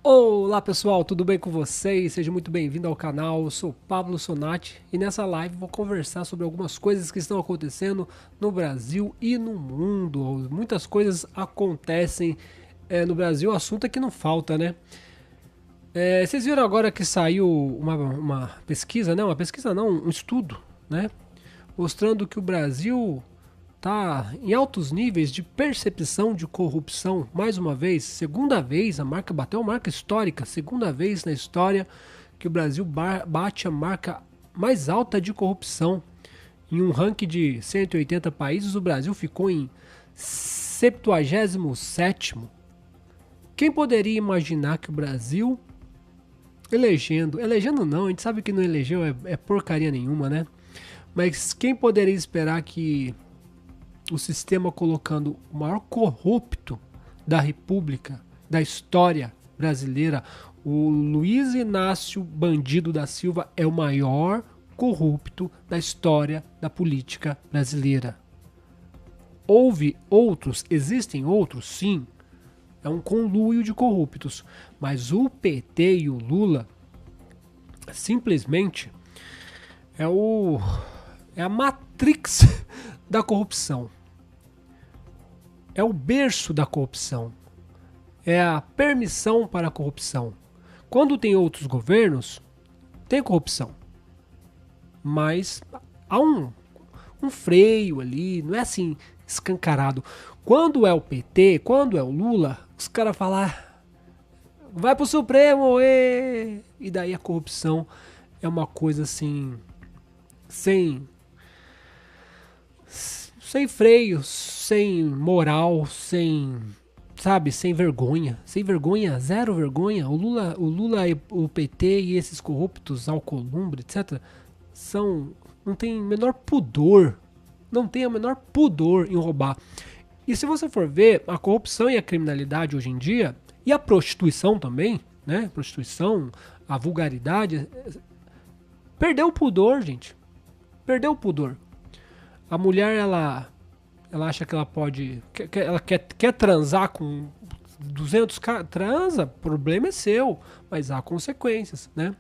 Olá pessoal, tudo bem com vocês? Seja muito bem-vindo ao canal. Eu sou Pablo Sonati e nessa live vou conversar sobre algumas coisas que estão acontecendo no Brasil e no mundo. Muitas coisas acontecem no Brasil, o assunto é que não falta, né? Vocês viram agora que saiu uma pesquisa, não, uma pesquisa não, um estudo, né? Mostrando que o Brasil está em altos níveis de percepção de corrupção. Mais uma vez, segunda vez, a marca bateu uma marca histórica, segunda vez na história que o Brasil bate a marca mais alta de corrupção. Em um ranking de 180 países, o Brasil ficou em 77º. Quem poderia imaginar que o Brasil, elegendo não, a gente sabe que não elegeu é porcaria nenhuma, né? Mas quem poderia esperar que o sistema colocando o maior corrupto da República, da história brasileira, o Luiz Inácio Bandido da Silva, é o maior corrupto da história da política brasileira. Houve outros, existem outros, sim. É um conluio de corruptos. Mas o PT e o Lula simplesmente é a matrix da corrupção. É o berço da corrupção. É a permissão para a corrupção. Quando tem outros governos, tem corrupção. Mas há um freio ali, não é assim escancarado. Quando é o PT, quando é o Lula, os caras falam, vai pro Supremo, e daí a corrupção é uma coisa assim, sem freio, sem moral, sem vergonha. Sem vergonha, zero vergonha. O Lula, o PT e esses corruptos, Alcolumbre, etc., não tem menor pudor. Não tem o menor pudor em roubar. E se você for ver, a corrupção e a criminalidade hoje em dia, e a prostituição também, né? Prostituição, a vulgaridade, perdeu o pudor, gente. Perdeu o pudor. A mulher, ela acha que ela pode, ela quer transar com 200 caras, transa, problema é seu, mas há consequências, né?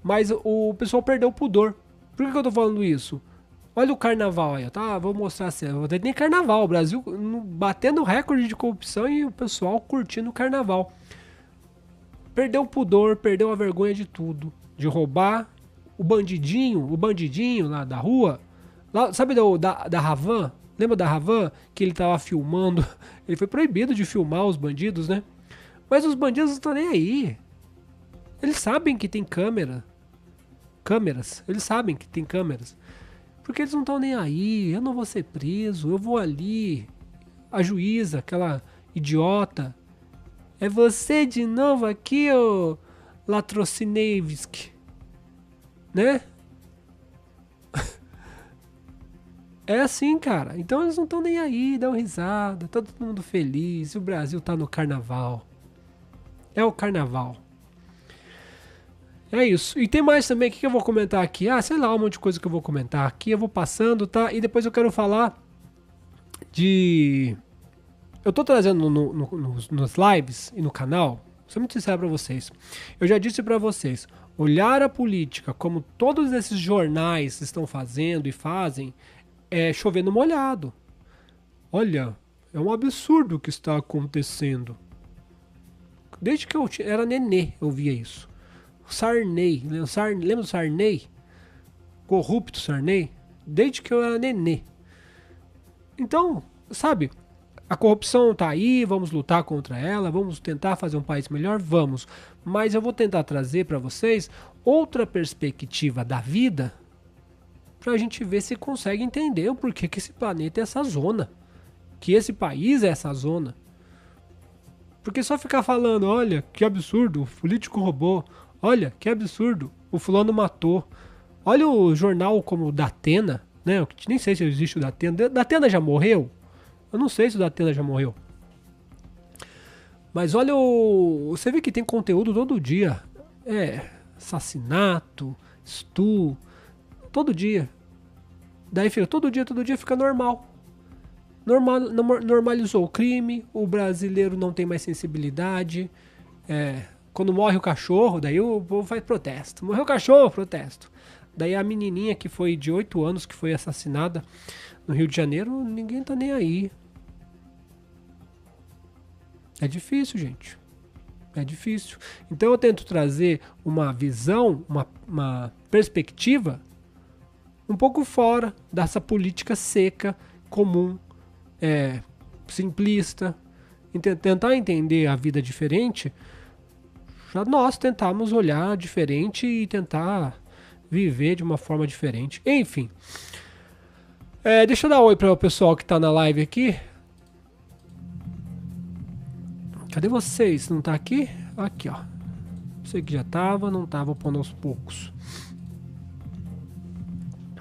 Mas o pessoal perdeu o pudor. Por que eu tô falando isso? Olha o carnaval aí, tá? Vou mostrar assim, tem carnaval, o Brasil batendo recorde de corrupção e o pessoal curtindo o carnaval. Perdeu o pudor, perdeu a vergonha de tudo, de roubar. O bandidinho lá da rua, lá, sabe da Ravan? Lembra da Ravan? Que ele tava filmando. Ele foi proibido de filmar os bandidos, né? Mas os bandidos não estão nem aí. Eles sabem que tem câmeras. Eles sabem que tem câmeras. Porque eles não estão nem aí. Eu não vou ser preso. Eu vou ali. A juíza, aquela idiota. É você de novo aqui, ô Latrocinevski. Né? É assim, cara. Então eles não estão nem aí, dão risada, tá todo mundo feliz. O Brasil tá no carnaval. É o carnaval. É isso. E tem mais também, o que eu vou comentar aqui? Sei lá, um monte de coisa que eu vou comentar aqui. Eu vou passando, tá? E depois eu quero falar de... Eu tô trazendo nos lives e no canal, vou ser muito sincero pra vocês. Eu já disse pra vocês, olhar a política como todos esses jornais estão fazendo e fazem, é chover no molhado. Olha, é um absurdo o que está acontecendo. Desde que eu era nenê, eu via isso. Sarney, lembra do Sarney? Corrupto Sarney? Desde que eu era nenê. Então, sabe, a corrupção tá aí, vamos lutar contra ela, vamos tentar fazer um país melhor, vamos. Mas eu vou tentar trazer para vocês outra perspectiva da vida, pra gente ver se consegue entender o porquê que esse planeta é essa zona. Que esse país é essa zona. Porque só ficar falando, olha, que absurdo, o político roubou. Olha, que absurdo, o fulano matou. Olha o jornal como o Datena, né? Eu nem sei se existe o Datena. Datena já morreu? Eu não sei se o Datena já morreu. Mas olha você vê que tem conteúdo todo dia. Assassinato, estupro, todo dia. Daí fica, todo dia fica normal. Normalizou o crime, o brasileiro não tem mais sensibilidade, quando morre o cachorro, daí o povo faz protesto. Morreu o cachorro, protesto. Daí a menininha que foi de 8 anos, que foi assassinada no Rio de Janeiro, ninguém tá nem aí. É difícil, gente. É difícil. Então eu tento trazer uma visão, uma perspectiva um pouco fora dessa política seca, comum, simplista. Tentar entender a vida diferente, já nós tentamos olhar diferente e tentar viver de uma forma diferente. Enfim. Deixa eu dar um oi para o pessoal que tá na live aqui. Cadê vocês? Não tá aqui? Aqui, ó. Sei que já tava, não tava pondo aos poucos.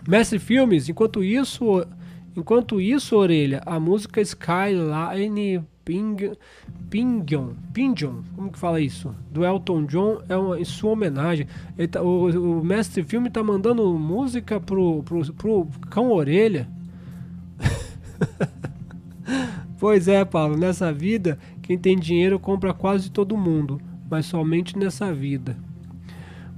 Mestre Filmes, enquanto isso, Orelha, a música Skyline Pingion, como que fala isso? Do Elton John em sua homenagem. O Mestre Filme tá mandando música pro Cão Orelha. Pois é, Paulo, nessa vida, quem tem dinheiro compra quase todo mundo, mas somente nessa vida.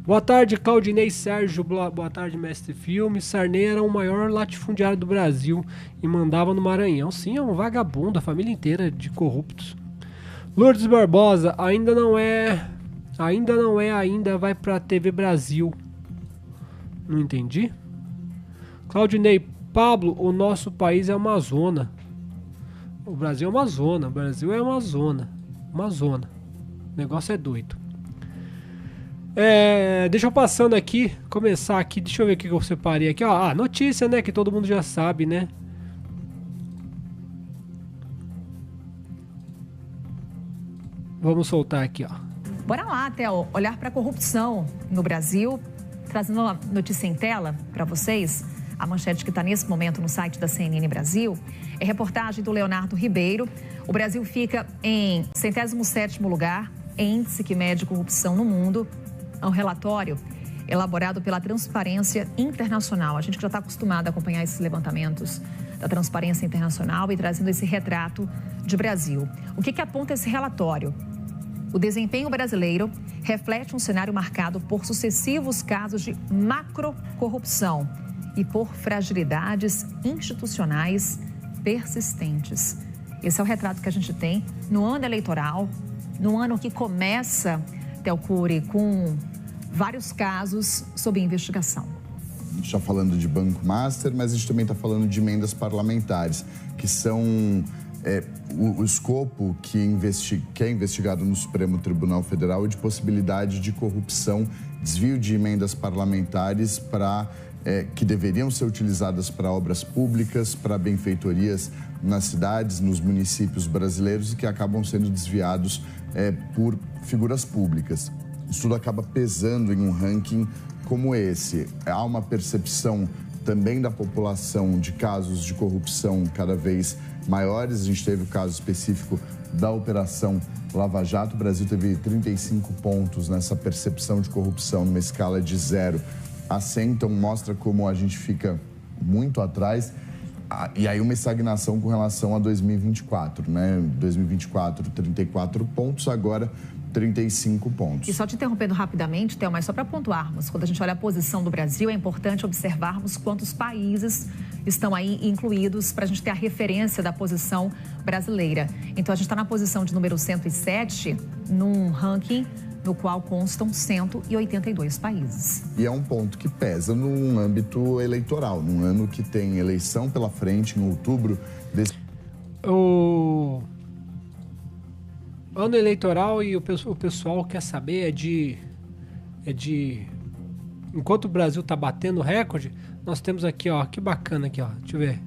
Boa tarde, Claudinei Sérgio. Boa tarde, Mestre Filme. Sarney era o maior latifundiário do Brasil e mandava no Maranhão. Sim, é um vagabundo, a família inteira de corruptos. Lourdes Barbosa, ainda vai pra TV Brasil. Não entendi. Claudinei, Pablo, o nosso país é uma zona. O Brasil é uma zona. O Brasil é uma zona. Uma zona. O negócio é doido. Deixa eu passando aqui, começar aqui, deixa eu ver o que eu separei aqui, ó, notícia, né, que todo mundo já sabe, né. Vamos soltar aqui, ó. Bora lá, Theo, olhar para a corrupção no Brasil, trazendo uma notícia em tela para vocês. A manchete que está nesse momento no site da CNN Brasil é reportagem do Leonardo Ribeiro. O Brasil fica em 107º lugar em índice que mede corrupção no mundo. É um relatório elaborado pela Transparência Internacional. A gente já está acostumado a acompanhar esses levantamentos da Transparência Internacional e trazendo esse retrato de Brasil. O que aponta esse relatório? O desempenho brasileiro reflete um cenário marcado por sucessivos casos de macrocorrupção e por fragilidades institucionais persistentes. Esse é o retrato que a gente tem no ano eleitoral, no ano que começa, Theo Cury, com vários casos sob investigação. A gente está falando de Banco Master, mas a gente também está falando de emendas parlamentares, que são o escopo que é investigado no Supremo Tribunal Federal de possibilidade de corrupção, desvio de emendas parlamentares que deveriam ser utilizadas para obras públicas, para benfeitorias nas cidades, nos municípios brasileiros e que acabam sendo desviados por figuras públicas. Isso tudo acaba pesando em um ranking como esse. Há uma percepção também da população de casos de corrupção cada vez maiores. A gente teve o caso específico da Operação Lava Jato. O Brasil teve 35 pontos nessa percepção de corrupção, numa escala de 0 a 100. Então mostra como a gente fica muito atrás. E aí uma estagnação com relação a 2024, né? 2024, 34 pontos, agora 35 pontos. E só te interrompendo rapidamente, Theo, mas só para pontuarmos, quando a gente olha a posição do Brasil, é importante observarmos quantos países estão aí incluídos para a gente ter a referência da posição brasileira. Então, a gente está na posição de número 107, num ranking no qual constam 182 países. E é um ponto que pesa num âmbito eleitoral, num ano que tem eleição pela frente, em outubro desse... O ano eleitoral e o pessoal quer saber enquanto o Brasil tá batendo recorde, nós temos aqui, ó, que bacana aqui, ó, deixa eu ver,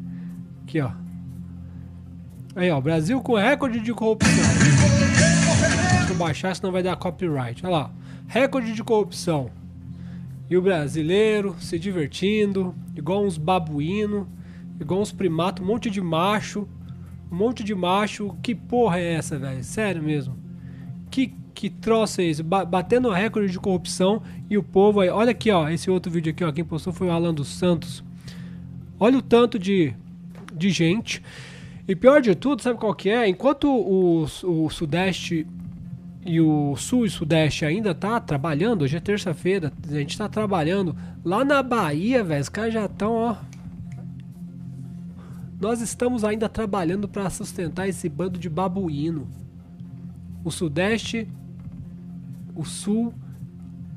aqui, ó, aí, ó, Brasil com recorde de corrupção. Deixa eu baixar, senão vai dar copyright. Olha lá, recorde de corrupção. E o brasileiro se divertindo, igual uns babuínos, igual uns primatos, um monte de macho. Que porra é essa, velho? Sério mesmo. Que troço é esse? Batendo recorde de corrupção e o povo aí. Olha aqui, ó. Esse outro vídeo aqui, ó. Quem postou foi o Alan dos Santos. Olha o tanto de gente. E pior de tudo, sabe qual que é? Enquanto o Sudeste e o Sul e Sudeste ainda tá trabalhando, hoje é terça-feira, a gente tá trabalhando. Lá na Bahia, velho, os caras já estão, ó. Nós estamos ainda trabalhando para sustentar esse bando de babuíno. O Sudeste, o Sul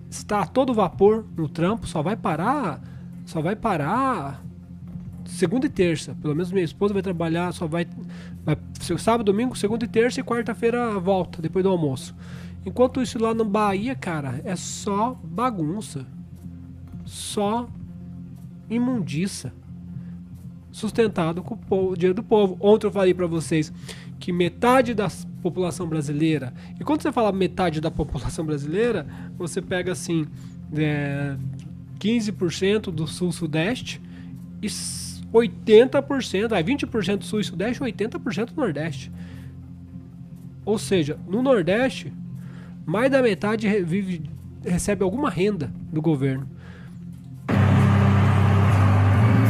está a todo vapor no trampo, só vai parar segunda e terça. Pelo menos minha esposa vai trabalhar, vai sábado, domingo, segunda e terça, e quarta-feira volta, depois do almoço. Enquanto isso, lá na Bahia, cara, é só bagunça. Só imundiça. Sustentado com o dinheiro do povo. Ontem eu falei pra vocês que metade da população brasileira... E quando você fala metade da população brasileira, você pega assim, 15% do Sul-Sudeste e 80%, 20% do Sul e Sudeste e 80% do Nordeste. Ou seja, no Nordeste, mais da metade recebe alguma renda do governo.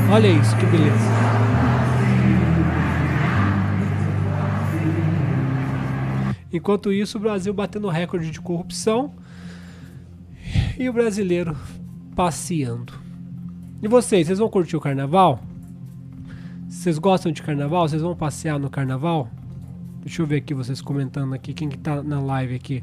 Olha isso, que beleza. Enquanto isso, o Brasil batendo recorde de corrupção e o brasileiro passeando. E vocês vão curtir o carnaval? Vocês gostam de carnaval? Vocês vão passear no carnaval? Deixa eu ver aqui vocês comentando aqui. Quem que tá na live aqui?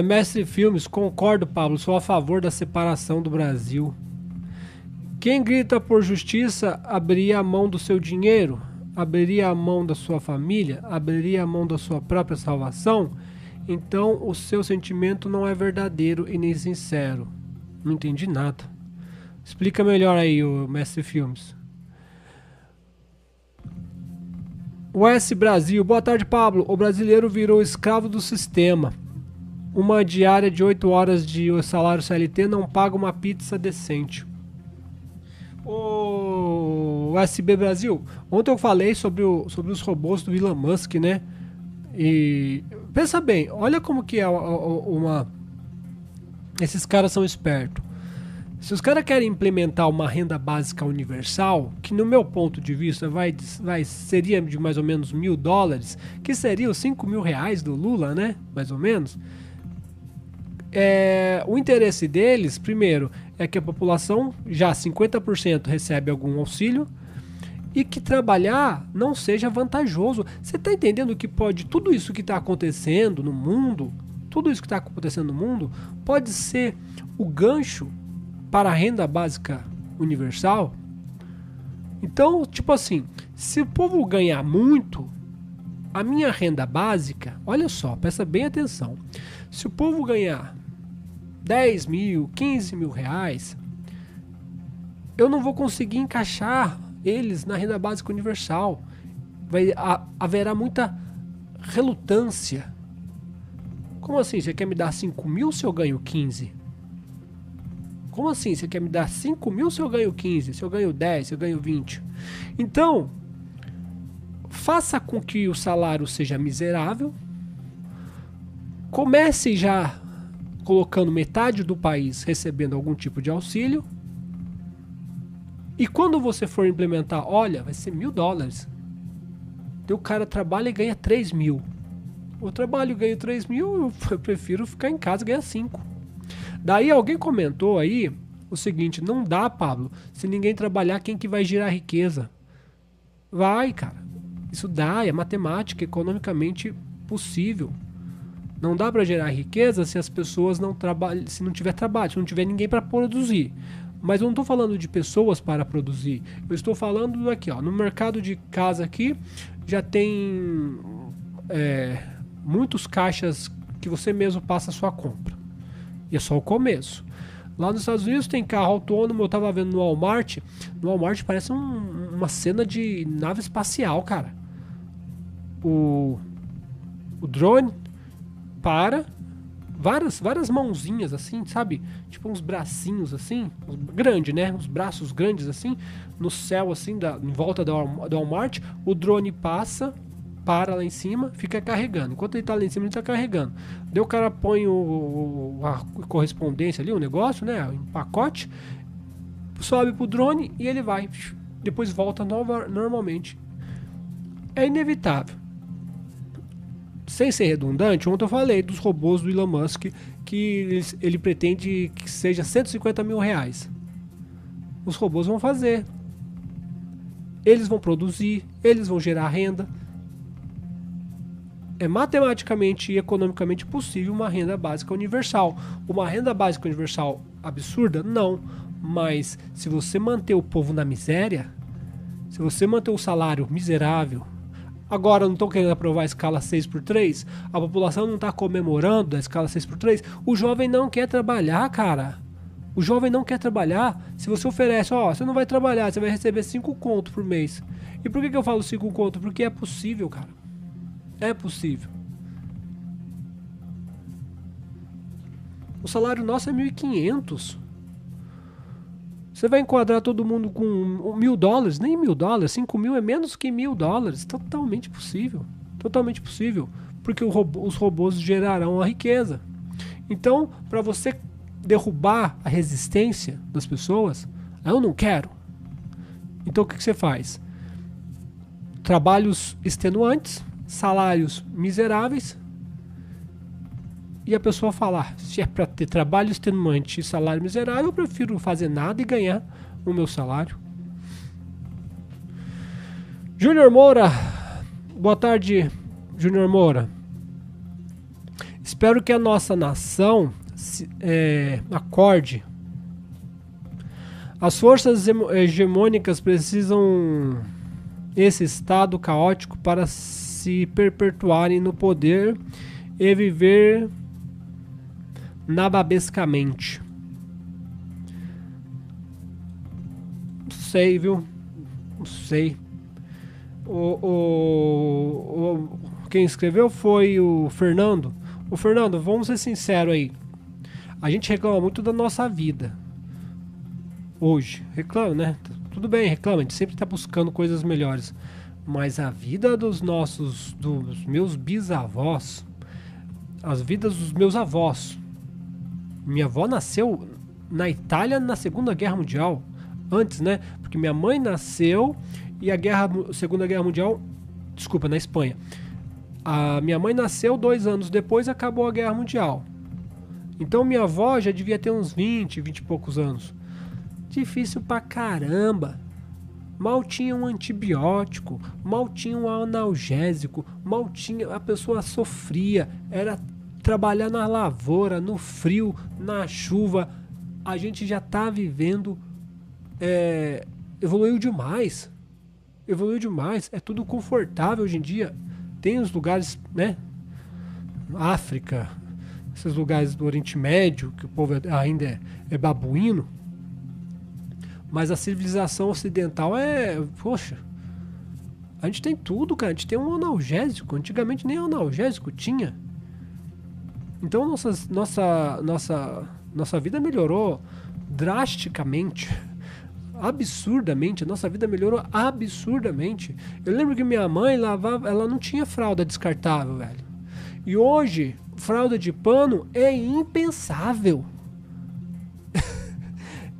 Mestre Filmes, concordo, Pablo. Sou a favor da separação do Brasil. Quem grita por justiça abriria a mão do seu dinheiro? Abriria a mão da sua família? Abriria a mão da sua própria salvação? Então o seu sentimento não é verdadeiro e nem sincero. Não entendi nada. Explica melhor aí, o Mestre Filmes. O S Brasil. Boa tarde, Pablo. O brasileiro virou escravo do sistema. Uma diária de 8 horas de salário CLT não paga uma pizza decente. O SB Brasil. Ontem eu falei sobre os robôs do Elon Musk, né? E pensa bem, olha como que é esses caras são espertos. Se os caras querem implementar uma renda básica universal, que no meu ponto de vista seria de mais ou menos $1.000, que seria os R$5.000 do Lula, né? Mais ou menos. O interesse deles, primeiro, é que a população, já 50% recebe algum auxílio, e que trabalhar não seja vantajoso. Você está entendendo que tudo isso que está acontecendo no mundo, pode ser o gancho para a renda básica universal? Então, tipo assim, se o povo ganhar muito, a minha renda básica, olha só, presta bem atenção, se o povo ganhar 10 mil, 15 mil reais, eu não vou conseguir encaixar eles na renda básica universal. Haverá muita relutância. Como assim? Você quer me dar 5 mil se eu ganho 15? Como assim? Você quer me dar 5 mil se eu ganho 15? Se eu ganho 10? Se eu ganho 20? Então, faça com que o salário seja miserável. Comece já colocando metade do país recebendo algum tipo de auxílio. E quando você for implementar, olha, vai ser $1.000. O cara trabalha e ganha 3 mil. Eu trabalho e ganho 3 mil, eu prefiro ficar em casa e ganhar 5. Daí alguém comentou aí o seguinte: não dá, Pablo, se ninguém trabalhar, quem que vai gerar riqueza? Vai, cara. Isso dá, é matemática, economicamente possível. Não dá para gerar riqueza se as pessoas não trabalham, se não tiver trabalho, se não tiver ninguém para produzir. Mas eu não estou falando de pessoas para produzir. Eu estou falando aqui, ó, no mercado de casa aqui já tem muitos caixas que você mesmo passa a sua compra. E é só o começo. Lá nos Estados Unidos tem carro autônomo. Eu estava vendo no Walmart. No Walmart parece uma cena de nave espacial, cara. O drone para várias mãozinhas assim, sabe? Tipo uns bracinhos assim, grande, né? Uns braços grandes assim, no céu assim, em volta do Walmart. O drone para lá em cima, fica carregando. Enquanto ele tá lá em cima, ele tá carregando. Daí o cara põe a correspondência ali, o negócio, né? Em pacote, sobe pro drone e ele vai. Depois volta normalmente. É inevitável. Sem ser redundante, ontem eu falei dos robôs do Elon Musk, que ele pretende que seja 150 mil reais. Os robôs vão fazer. Eles vão produzir, eles vão gerar renda. É matematicamente e economicamente possível uma renda básica universal. Uma renda básica universal absurda? Não. Mas se você manter o povo na miséria, se você manter o salário miserável, agora não estão querendo aprovar a escala 6x3, a população não está comemorando a escala 6x3, o jovem não quer trabalhar, cara. O jovem não quer trabalhar. Se você oferece, você não vai trabalhar, você vai receber 5 conto por mês. E por que eu falo 5 conto? Porque é possível, cara. É possível. O salário nosso é 1.500. Você vai enquadrar todo mundo com $1.000, nem $1.000, 5 mil é menos que $1.000. Totalmente possível. Totalmente possível. Porque os robôs gerarão a riqueza. Então, para você derrubar a resistência das pessoas, eu não quero. Então o que você faz? Trabalhos extenuantes, salários miseráveis, e a pessoa falar, se é para ter trabalho extenuante e salário miserável, eu prefiro fazer nada e ganhar o meu salário. Júnior Moura, boa tarde, Júnior Moura. Espero que a nossa nação acorde. As forças hegemônicas precisam esse estado caótico para se perpetuarem no poder e viver nababescamente. Não sei, viu? Não sei. Quem escreveu foi o Fernando. O Fernando, vamos ser sinceros aí. A gente reclama muito da nossa vida. Hoje. Reclama, né? Tudo bem, reclama. A gente sempre está buscando coisas melhores. Mas a vida dos meus bisavós, as vidas dos meus avós. Minha avó nasceu na Itália na Segunda Guerra Mundial. Antes, né? Porque minha mãe nasceu e a Segunda Guerra Mundial... Desculpa, na Espanha. A minha mãe nasceu 2 anos depois, acabou a Guerra Mundial. Então minha avó já devia ter uns 20 e poucos anos. Difícil pra caramba. Mal tinha um antibiótico, mal tinha um analgésico, mal tinha... A pessoa sofria, era trabalhar na lavoura, no frio, na chuva. A gente já tá vivendo... Evoluiu demais. Evoluiu demais. É tudo confortável hoje em dia. Tem os lugares, né? África, esses lugares do Oriente Médio, que o povo ainda é babuíno. Mas a civilização ocidental poxa, a gente tem tudo, cara. A gente tem um analgésico. Antigamente nem analgésico tinha. Então nossa vida melhorou drasticamente. Absurdamente. A nossa vida melhorou absurdamente. Eu lembro que minha mãe lavava... Ela não tinha fralda descartável, velho. E hoje, fralda de pano é impensável.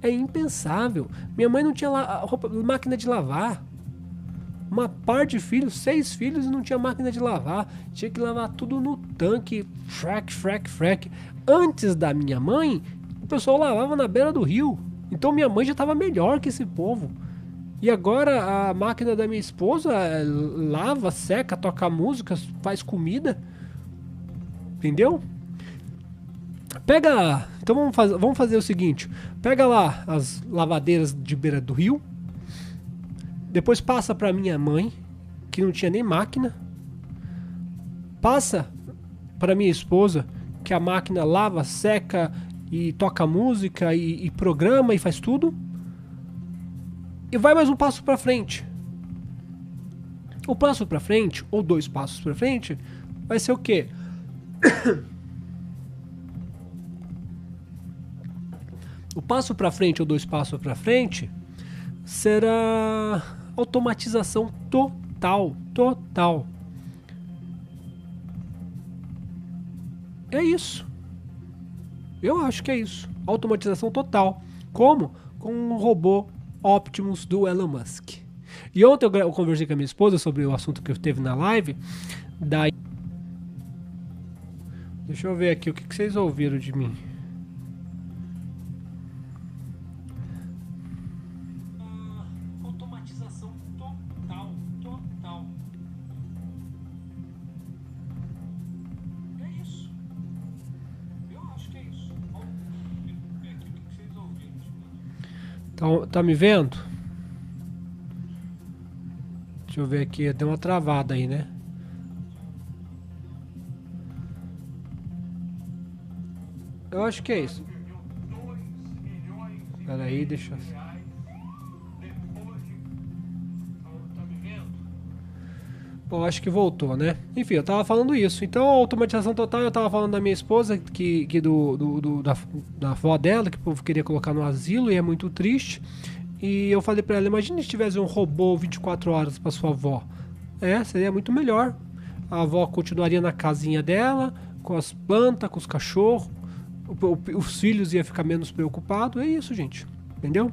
É impensável. Minha mãe não tinha máquina de lavar. Uma par de filhos, 6 filhos, e não tinha máquina de lavar. Tinha que lavar tudo no tanque. Frac. Antes da minha mãe, o pessoal lavava na beira do rio. Então minha mãe já estava melhor que esse povo. E agora a máquina da minha esposa lava, seca, toca música, faz comida. Entendeu? Então vamos fazer o seguinte. Pega lá as lavadeiras de beira do rio. Depois passa para minha mãe, que não tinha nem máquina. Passa para minha esposa, que a máquina lava, seca e toca música e programa e faz tudo. E vai mais um passo para frente. O passo para frente, ou 2 passos para frente, vai ser o quê? O passo para frente ou 2 passos para frente será automatização total. É isso. Eu acho que é isso. Automatização total. Como? Com um robô Optimus do Elon Musk. E ontem eu conversei com a minha esposa sobre o assunto que teve na live. Daí... Deixa eu ver aqui o que vocês ouviram de mim. Automatização total. É isso. Eu acho que é isso. Vamos ver aqui o que vocês ouviram de mim. Então, tá me vendo? Deixa eu ver aqui, deu uma travada aí, né? Eu acho que é isso. Pera aí, deixa eu... Bom, acho que voltou, né? Enfim, eu tava falando isso. Então, a automatização total, eu tava falando da minha esposa, da avó dela, que o povo queria colocar no asilo e é muito triste. E eu falei pra ela, imagina se tivesse um robô 24 horas pra sua avó. Seria muito melhor. A avó continuaria na casinha dela, com as plantas, com os cachorros. Os filhos iam ficar menos preocupados. É isso, gente. Entendeu?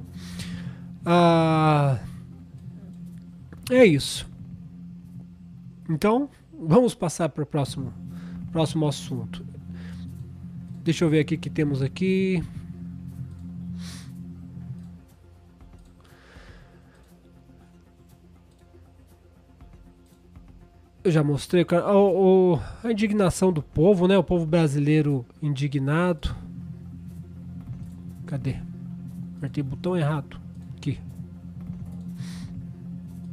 É isso. Então, vamos passar para o próximo assunto. Deixa eu ver aqui o que temos aqui. Eu já mostrei a indignação do povo, né? O povo brasileiro indignado. Cadê? Apertei o botão errado. Aqui.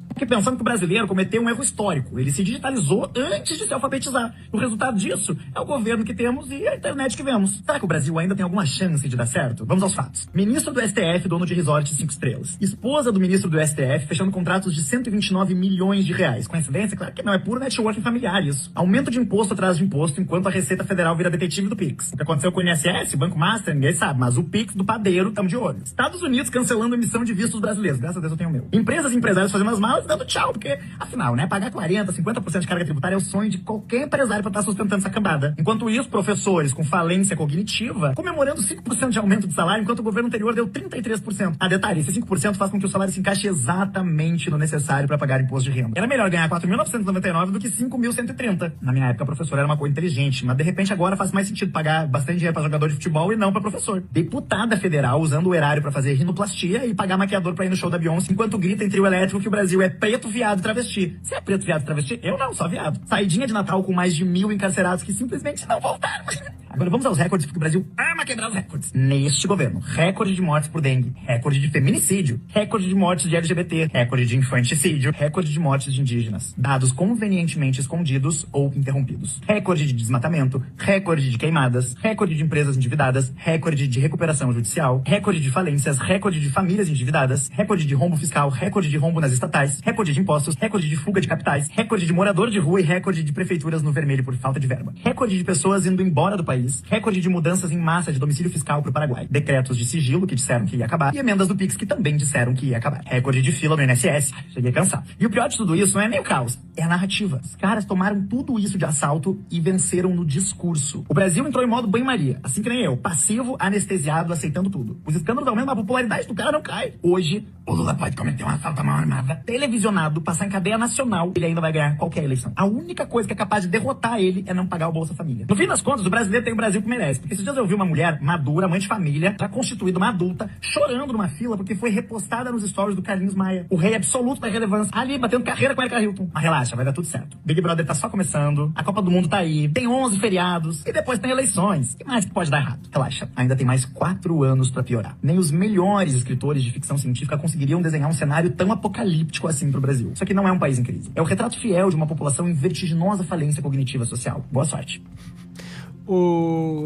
Fiquei pensando que o brasileiro cometeu um erro histórico. Ele se digitalizou antes de se alfabetizar. O resultado disso é o governo que temos e a internet que vemos. Será que o Brasil ainda tem alguma chance de dar certo? Vamos aos fatos. Ministro do STF, dono de resort 5 estrelas. Esposa do ministro do STF, fechando contratos de 129 milhões de reais. Coincidência? Claro que não, é puro networking familiar isso. Aumento de imposto atrás de imposto, enquanto a Receita Federal vira detetive do Pix. O que aconteceu com o INSS, Banco Master, ninguém sabe, mas o Pix do padeiro, tamo de olho. Estados Unidos cancelando a emissão de vistos brasileiros. Graças a Deus eu tenho o meu. Empresas e empresários fazendo as malas dando tchau, porque, afinal, né, pagar 40%, 50% de carga tributária é o sonho de qualquer empresário para estar sustentando essa cambada. Enquanto isso, professores com falência cognitiva comemorando 5% de aumento de salário, enquanto o governo anterior deu 33%. Detalhe, esse 5% faz com que o salário se encaixe exatamente no necessário para pagar imposto de renda. Era melhor ganhar 4.999 do que 5.130. Na minha época, professor era uma coisa inteligente, mas de repente agora faz mais sentido pagar bastante dinheiro para jogador de futebol e não para professor. Deputada federal usando o erário para fazer rinoplastia e pagar maquiador para ir no show da Beyoncé, enquanto grita em trio elétrico que o Brasil é preto, viado, travesti. Você é preto, viado, travesti? Eu não, só viado. Saidinha de Natal com mais de 1.000 encarcerados que simplesmente não voltaram. Agora vamos aos recordes, porque o Brasil ama quebrar os recordes. Neste governo, recorde de mortes por dengue, recorde de feminicídio, recorde de mortes de LGBT, recorde de infanticídio, recorde de mortes de indígenas. Dados convenientemente escondidos ou interrompidos. Recorde de desmatamento, recorde de queimadas, recorde de empresas endividadas, recorde de recuperação judicial, recorde de falências, recorde de famílias endividadas, recorde de rombo fiscal, recorde de rombo nas estatais, recorde de impostos, recorde de fuga de capitais, recorde de morador de rua e recorde de prefeituras no vermelho por falta de verba. Recorde de pessoas indo embora do país, recorde de mudanças em massa de domicílio fiscal para o Paraguai. Decretos de sigilo que disseram que ia acabar e emendas do Pix que também disseram que ia acabar. Recorde de fila no INSS. Cheguei a cansar. E o pior de tudo isso não é nem o caos, é a narrativa. Os caras tomaram tudo isso de assalto e venceram no discurso. O Brasil entrou em modo banho-maria, assim que nem eu, passivo, anestesiado, aceitando tudo. Os escândalos aumentam, a popularidade do cara não cai. Hoje, o Lula pode cometer um assalto à mão armada, televisionado, passar em cadeia nacional, ele ainda vai ganhar qualquer eleição. A única coisa que é capaz de derrotar ele é não pagar o Bolsa Família. No fim das contas, o brasileiro tem o Brasil que merece. Porque esses dias eu vi uma mulher madura, mãe de família, já constituída, uma adulta, chorando numa fila porque foi repostada nos stories do Carlinhos Maia, o rei absoluto da relevância, ali batendo carreira com a Erika Hilton. Mas relaxa, vai dar tudo certo. Big Brother tá só começando, a Copa do Mundo tá aí, tem 11 feriados e depois tem eleições. O que mais que pode dar errado? Relaxa, ainda tem mais 4 anos pra piorar. Nem os melhores escritores de ficção científica conseguiriam desenhar um cenário tão apocalíptico assim pro Brasil. Isso aqui não é um país em crise. É o retrato fiel de uma população em vertiginosa falência cognitiva social. Boa sorte.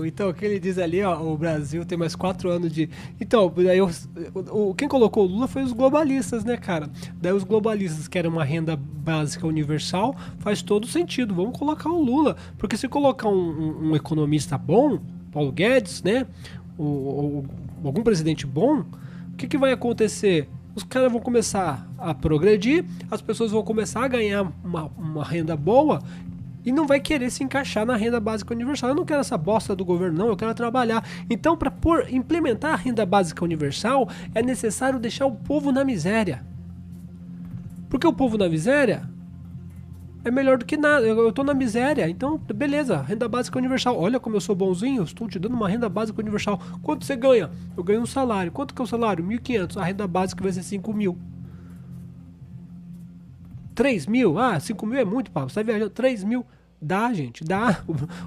Então, o que ele diz ali, ó, o Brasil tem mais 4 anos de... Então, daí quem colocou o Lula foi os globalistas, né, cara? Daí os globalistas querem uma renda básica universal, faz todo sentido, vamos colocar o Lula. Porque se colocar um economista bom, Paulo Guedes, né, ou algum presidente bom, o que vai acontecer? Os caras vão começar a progredir, as pessoas vão começar a ganhar uma renda boa e não vai querer se encaixar na renda básica universal. Eu não quero essa bosta do governo, não, eu quero trabalhar. Então, para implementar a renda básica universal, é necessário deixar o povo na miséria. Porque o povo na miséria é melhor do que nada. Eu tô na miséria, então beleza, renda básica universal. Olha como eu sou bonzinho, eu estou te dando uma renda básica universal. Quanto você ganha? Eu ganho um salário. Quanto que é o salário? 1.500. A renda básica vai ser 5.000. 3.000? Ah, 5.000 é muito, Pablo. Você tá viajando. 3.000. Dá, gente, dá.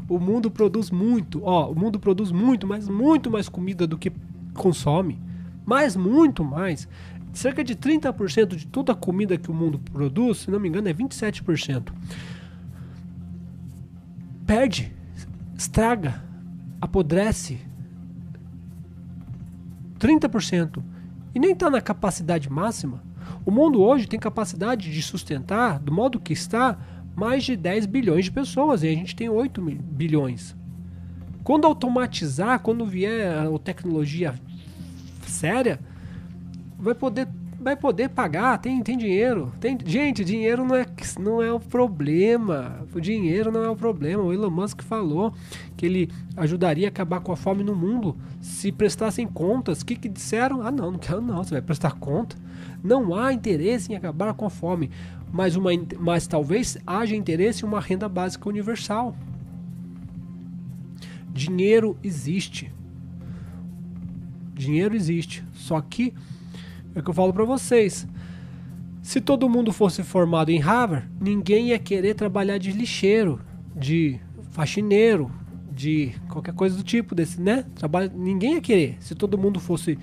O mundo produz muito. Ó, o mundo produz muito, mas muito mais comida do que consome. Mas muito mais. Cerca de 30% de toda a comida que o mundo produz, se não me engano, é 27%. Perde, estraga, apodrece. 30%. E nem está na capacidade máxima. O mundo hoje tem capacidade de sustentar, do modo que está, mais de 10 bilhões de pessoas. E a gente tem 8 bilhões. Quando automatizar, quando vier a tecnologia séria, vai poder pagar, tem dinheiro. Gente, dinheiro não é o problema. O dinheiro não é o problema. O Elon Musk falou que ele ajudaria a acabar com a fome no mundo se prestassem contas. O que disseram? Ah, não quero não. Você vai prestar conta? Não há interesse em acabar com a fome. Mas talvez haja interesse em uma renda básica universal. Dinheiro existe. Dinheiro existe. Só que é o que eu falo pra vocês. Se todo mundo fosse formado em Harvard, ninguém ia querer trabalhar de lixeiro, de faxineiro, de qualquer coisa do tipo desse, né? Ninguém ia querer. Se todo mundo fosse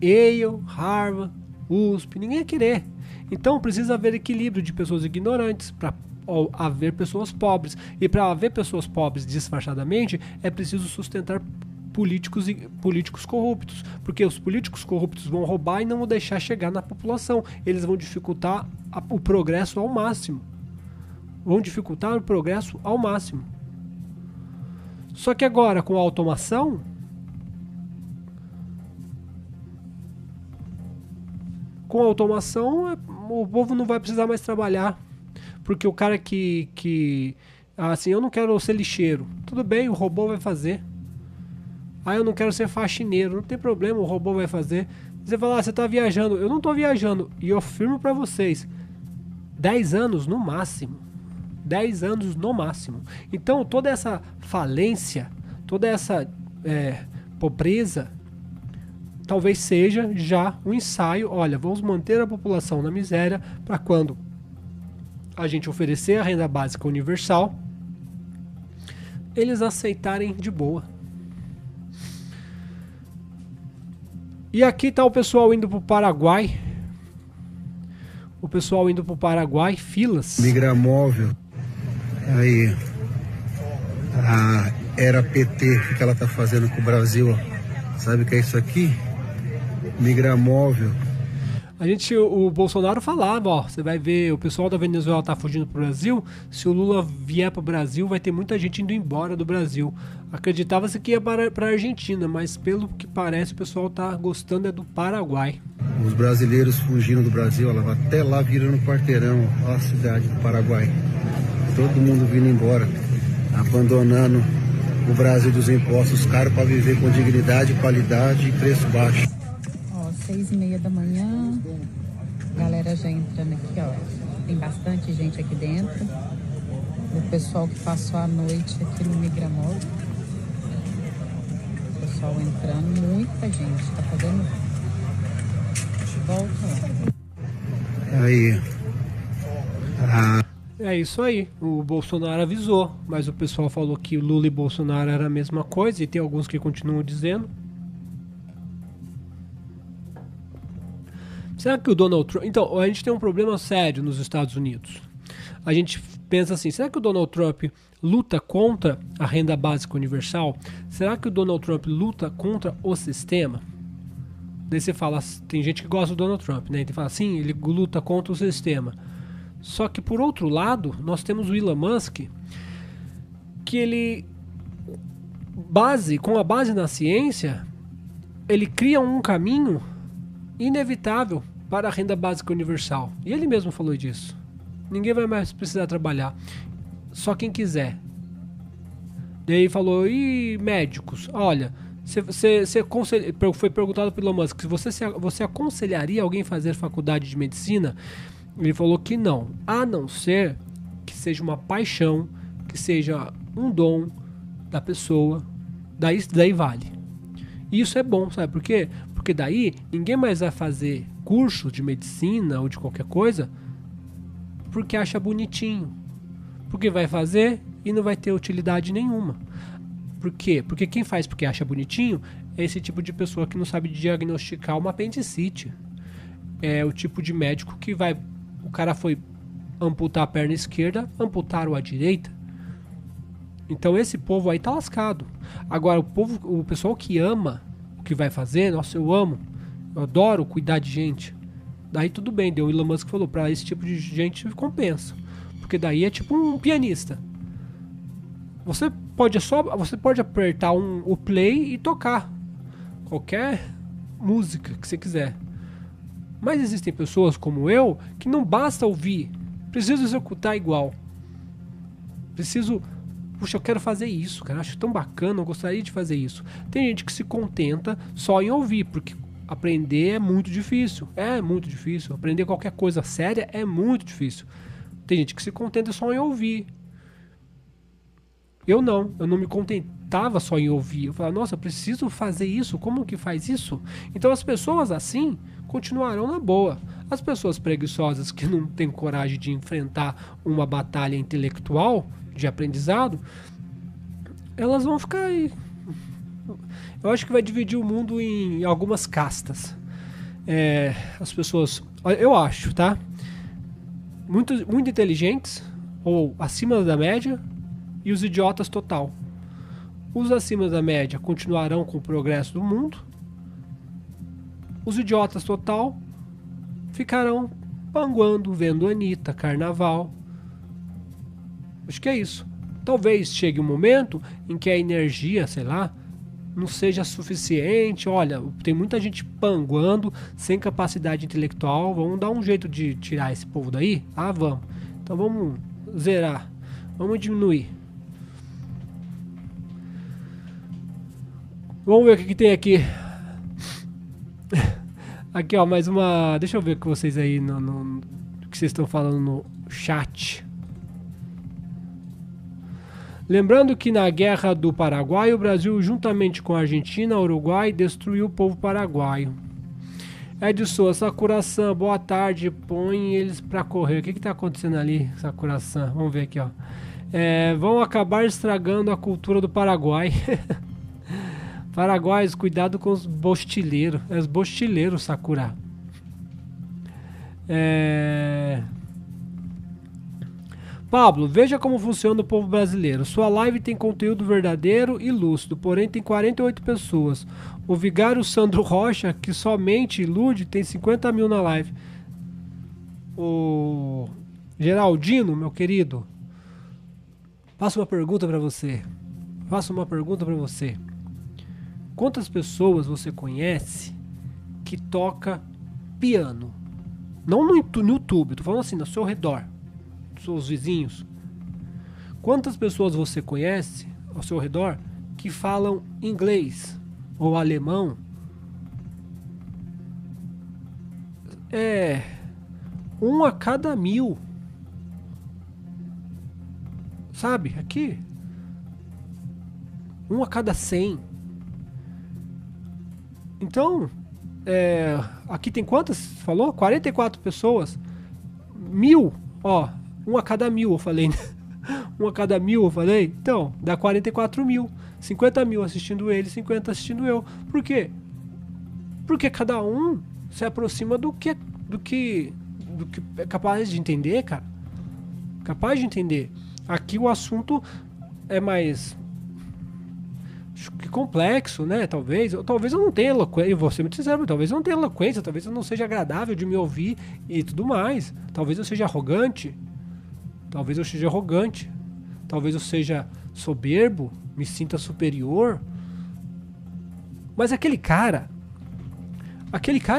Yale, Harvard, USP, ninguém ia querer. Então precisa haver equilíbrio de pessoas ignorantes para haver pessoas pobres. E para haver pessoas pobres disfarçadamente, é preciso sustentar políticos corruptos, porque os políticos corruptos vão roubar e não vão deixar chegar na população. Eles vão dificultar o progresso ao máximo. Só que agora, com a automação, o povo não vai precisar mais trabalhar. Porque o cara que assim, eu não quero ser lixeiro. Tudo bem, o robô vai fazer. Ah, eu não quero ser faxineiro. Não tem problema, o robô vai fazer. Você fala, você tá viajando. Eu não tô viajando. E eu afirmo pra vocês, 10 anos no máximo. 10 anos no máximo. Então, toda essa falência, toda essa pobreza, talvez seja já um ensaio. Olha, vamos manter a população na miséria para quando a gente oferecer a renda básica universal, eles aceitarem de boa. E aqui tá o pessoal indo pro Paraguai. Filas. Migramóvel. Aí. A era PT, o que ela tá fazendo com o Brasil? Sabe o que é isso aqui? Migramóvel. O Bolsonaro falava, ó, você vai ver, o pessoal da Venezuela tá fugindo pro Brasil, se o Lula vier pro Brasil, vai ter muita gente indo embora do Brasil. Acreditava-se que ia pra Argentina, mas pelo que parece o pessoal tá gostando do Paraguai. Os brasileiros fugindo do Brasil, ela vai até lá virando quarteirão, ó a cidade do Paraguai. Todo mundo vindo embora, abandonando o Brasil dos impostos caros para viver com dignidade, qualidade e preço baixo. 6:30 da manhã, galera já entrando aqui, ó. Tem bastante gente aqui dentro. O pessoal que passou a noite aqui no Migramóvel. O pessoal entrando, muita gente. Tá fazendo volta lá. Aí. É isso aí. O Bolsonaro avisou, mas o pessoal falou que Lula e Bolsonaro era a mesma coisa e tem alguns que continuam dizendo. Será que o Donald Trump... Então, a gente tem um problema sério nos Estados Unidos. A gente pensa assim, será que o Donald Trump luta contra a renda básica universal? Será que o Donald Trump luta contra o sistema? Daí você fala, tem gente que gosta do Donald Trump, né? Ele fala assim, ele luta contra o sistema. Só que, por outro lado, nós temos o Elon Musk, que ele, com a base na ciência, ele cria um caminho inevitável para a renda básica universal. E ele mesmo falou disso. Ninguém vai mais precisar trabalhar. Só quem quiser. Daí falou, e médicos? Olha, foi perguntado pelo Elon Musk, se você aconselharia alguém a fazer faculdade de medicina? Ele falou que não, a não ser que seja uma paixão, que seja um dom da pessoa, daí vale. E isso é bom, sabe por quê? Porque daí ninguém mais vai fazer curso de medicina ou de qualquer coisa porque acha bonitinho. Porque vai fazer e não vai ter utilidade nenhuma. Por quê? Porque quem faz porque acha bonitinho é esse tipo de pessoa que não sabe diagnosticar uma apendicite. É o tipo de médico que vai... O cara foi amputar a perna esquerda, amputaram a direita. Então esse povo aí tá lascado. Agora o pessoal que ama o que vai fazer, nossa, eu amo, eu adoro cuidar de gente. Daí tudo bem, deu o Elon Musk falou, pra esse tipo de gente compensa. Porque daí é tipo um pianista. Você pode apertar o play e tocar qualquer música que você quiser. Mas existem pessoas como eu que não basta ouvir, preciso executar igual. Puxa, eu quero fazer isso, cara, acho tão bacana, eu gostaria de fazer isso. Tem gente que se contenta só em ouvir, porque aprender é muito difícil. É muito difícil. Aprender qualquer coisa séria é muito difícil. Tem gente que se contenta só em ouvir. Eu não me contentava só em ouvir. Eu falava, nossa, eu preciso fazer isso, como que faz isso? Então as pessoas assim continuarão na boa. As pessoas preguiçosas que não têm coragem de enfrentar uma batalha intelectual de aprendizado, elas vão ficar aí. Eu acho que vai dividir o mundo em algumas castas. As pessoas, eu acho, tá? Muito inteligentes, ou acima da média, e os idiotas total. Os acima da média continuarão com o progresso do mundo. Os idiotas total ficarão panguando, vendo Anitta, carnaval. Acho que é isso. Talvez chegue um momento em que a energia, sei lá, não seja suficiente. Olha, tem muita gente panguando, sem capacidade intelectual. Vamos dar um jeito de tirar esse povo daí? Ah, vamos. Então vamos zerar. Vamos diminuir. Vamos ver o que tem aqui. Aqui, ó, mais uma... Deixa eu ver com vocês aí no que vocês estão falando no chat. Lembrando que na Guerra do Paraguai, o Brasil, juntamente com a Argentina e Uruguai, destruiu o povo paraguaio. Edson, Sakura-san, boa tarde. Põe eles pra correr. O que tá acontecendo ali, Sakura-san? Vamos ver aqui, ó. Vão acabar estragando a cultura do Paraguai. Paraguaios, cuidado com os bostileiros. É os bostileiros, Sakura. Pablo, veja como funciona o povo brasileiro. Sua live tem conteúdo verdadeiro e lúcido, porém tem 48 pessoas. O vigário Sandro Rocha, que somente ilude, tem 50 mil na live. O Geraldino, meu querido, faço uma pergunta pra você. Quantas pessoas você conhece que toca piano? Não no YouTube, tô falando assim, ao seu redor, dos seus vizinhos. Quantas pessoas você conhece ao seu redor que falam inglês ou alemão? Um a cada 1000. Sabe, aqui. 1 a cada 100. Então, aqui tem quantas? Falou? 44 pessoas. 1000, ó. 1 a cada 1000, eu falei. 1 a cada 1000, eu falei. Então, dá 44 mil. 50 mil assistindo ele, 50 assistindo eu. Por quê? Porque cada um se aproxima do que é capaz de entender, cara. Capaz de entender. Aqui o assunto é mais... que complexo, né? Talvez eu não tenha eloquência, vou ser muito sincero, talvez eu não tenha eloquência, talvez eu não seja agradável de me ouvir e tudo mais. Talvez eu seja arrogante, talvez eu seja soberbo, me sinta superior. Mas aquele cara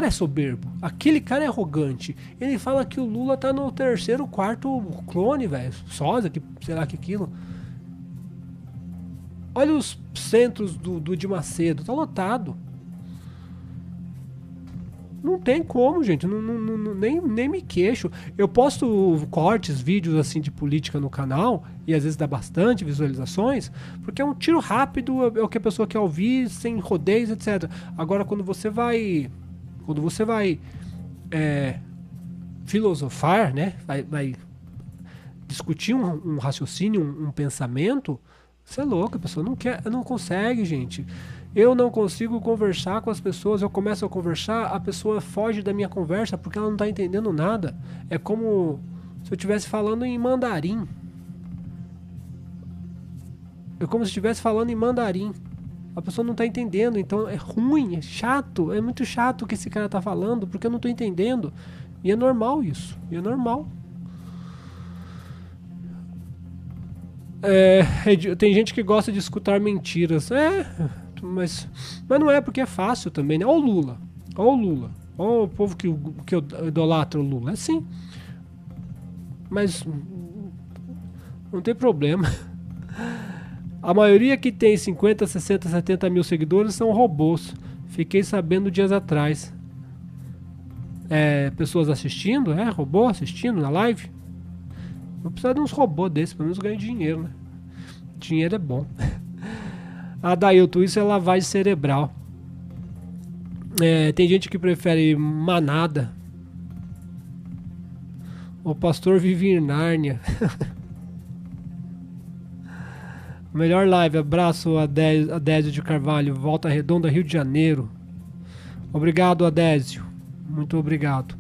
é soberbo, aquele cara é arrogante. Ele fala que o Lula tá no 3º, 4º clone, velho, sósia, que sei lá que aquilo. Olha os centros do de Macedo, tá lotado. Não tem como, gente. Nem me queixo. Eu posto cortes, vídeos assim de política no canal, e às vezes dá bastante visualizações, porque é um tiro rápido, é o que a pessoa quer ouvir, sem rodeios, etc. Agora, quando você vai filosofar, né? Vai discutir um raciocínio, um pensamento, você é louco, a pessoa não consegue, gente. Eu não consigo conversar com as pessoas, eu começo a conversar, a pessoa foge da minha conversa porque ela não está entendendo nada. É como se eu estivesse falando em mandarim. É como se eu estivesse falando em mandarim. A pessoa não está entendendo, então é ruim, é chato, é muito chato o que esse cara está falando, porque eu não estou entendendo. E é normal isso, e é normal. Tem gente que gosta de escutar mentiras. Mas não é, porque é fácil também, né? Ó o Lula. Ó o povo que idolatra o Lula. É assim. Mas não tem problema. A maioria que tem 50, 60, 70 mil seguidores são robôs. Fiquei sabendo dias atrás. Pessoas assistindo? Robô assistindo na live? Vou precisar de uns robôs desses, pelo menos ganhar dinheiro, né? Dinheiro é bom. Dailton, isso é lavagem cerebral. Tem gente que prefere manada. O pastor vive em Nárnia. Melhor live, abraço Adésio de Carvalho, Volta Redonda, Rio de Janeiro. Obrigado, Adésio. Muito obrigado.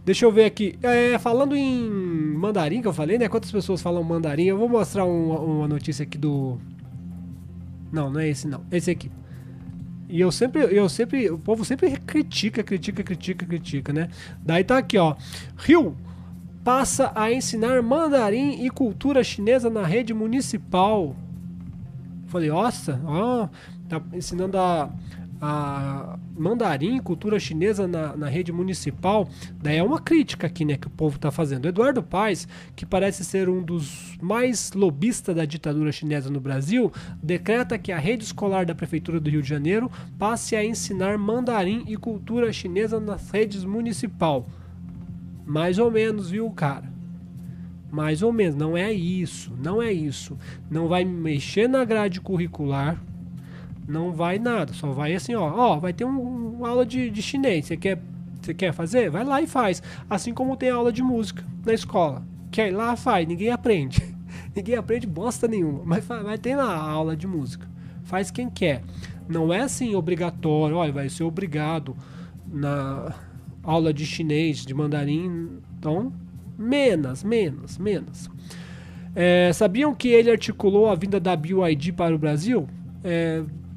Deixa eu ver aqui. Falando em mandarim, que eu falei, né? Quantas pessoas falam mandarim? Eu vou mostrar uma notícia aqui do... Não é esse não. Esse aqui. E o povo sempre critica, né? Daí tá aqui, ó. Rio passa a ensinar mandarim e cultura chinesa na rede municipal. Falei, nossa, tá ensinando a mandarim, cultura chinesa na rede municipal. Daí é uma crítica aqui, né, que o povo tá fazendo. Eduardo Paes, que parece ser um dos mais lobistas da ditadura chinesa no Brasil, decreta que a rede escolar da Prefeitura do Rio de Janeiro passe a ensinar mandarim e cultura chinesa nas redes municipal. Mais ou menos, viu, cara? Mais ou menos, não é isso. Não vai mexer na grade curricular. Não vai nada, só vai assim, vai ter uma aula de chinês, você quer fazer? Vai lá e faz. Assim como tem aula de música na escola. Quer ir lá, faz, ninguém aprende. Ninguém aprende bosta nenhuma, mas vai ter lá a aula de música. Faz quem quer. Não é assim obrigatório, vai ser obrigado na aula de chinês, de mandarim, então menos. Sabiam que ele articulou a vinda da BYD para o Brasil?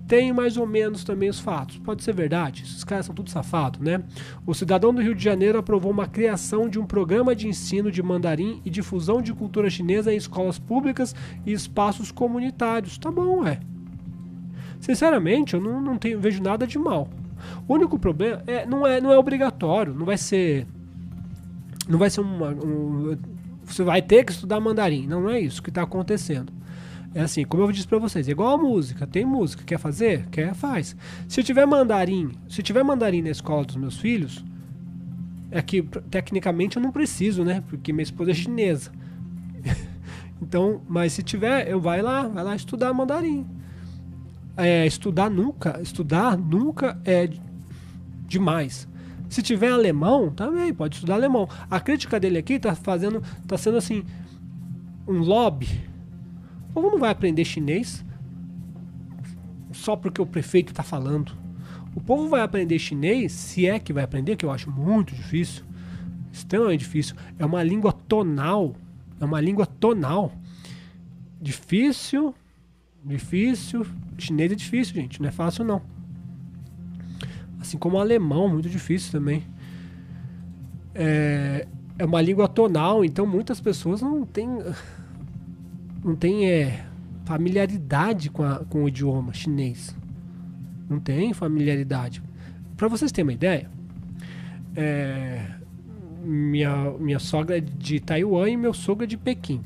Tem mais ou menos também os fatos. Pode ser verdade, esses caras são tudo safados, né? O cidadão do Rio de Janeiro aprovou uma criação de um programa de ensino de mandarim e difusão de cultura chinesa em escolas públicas e espaços comunitários. Tá bom, Sinceramente, eu não vejo nada de mal. O único problema não é obrigatório, não vai ser você vai ter que estudar mandarim. Não é isso que está acontecendo. É assim, como eu disse pra vocês, é igual a música. Tem música, quer fazer? Faz. Se tiver mandarim na escola dos meus filhos, é que tecnicamente eu não preciso, né? Porque minha esposa é chinesa. Então, mas se tiver, vai lá estudar mandarim. Estudar nunca é demais. Se tiver alemão, também pode estudar alemão. A crítica dele aqui tá sendo assim, um lobby. O povo não vai aprender chinês só porque o prefeito está falando. O povo vai aprender chinês, se é que vai aprender, que eu acho muito difícil, extremamente difícil. É uma língua tonal. Difícil. Chinês é difícil, gente. Não é fácil, não. Assim como o alemão, muito difícil também. É uma língua tonal, então muitas pessoas não têm familiaridade com o idioma chinês. Não tem familiaridade. Para vocês terem uma ideia, minha sogra é de Taiwan e meu sogro é de Pequim.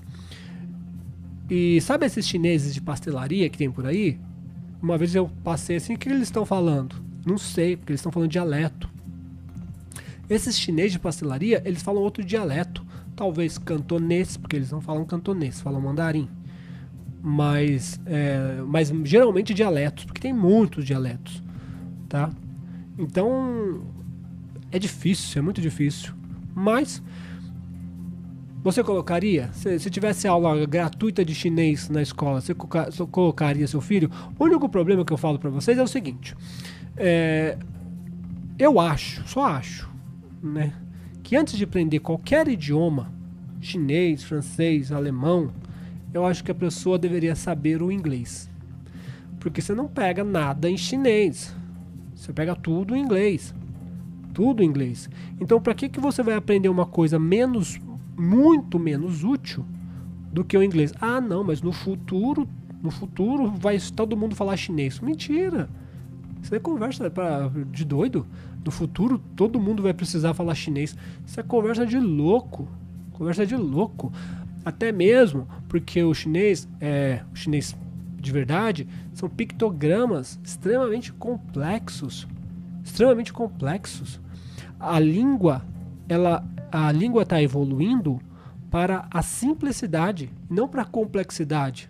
E sabe esses chineses de pastelaria que tem por aí? Uma vez eu passei assim, o que eles estão falando? Não sei, porque eles estão falando dialeto. Esses chineses de pastelaria, eles falam outro dialeto. Talvez cantonês, porque eles não falam cantonês, falam mandarim. Mas geralmente dialetos, porque tem muitos dialetos, tá? Então, é difícil, é muito difícil. Mas, você colocaria, se tivesse aula gratuita de chinês na escola, você colocaria seu filho? O único problema que eu falo pra vocês é o seguinte, eu só acho, né, que antes de aprender qualquer idioma, chinês, francês, alemão, eu acho que a pessoa deveria saber o inglês. Porque você não pega nada em chinês. Você pega tudo em inglês. Tudo em inglês. Então, para que você vai aprender uma coisa muito menos útil do que o inglês? Ah, não, mas no futuro vai todo mundo falar chinês. Mentira. Isso é conversa de doido. No futuro, todo mundo vai precisar falar chinês. Isso é conversa de louco. Conversa de louco. Até mesmo porque o chinês de verdade são pictogramas extremamente complexos. Extremamente complexos. A língua está evoluindo para a simplicidade, não para a complexidade.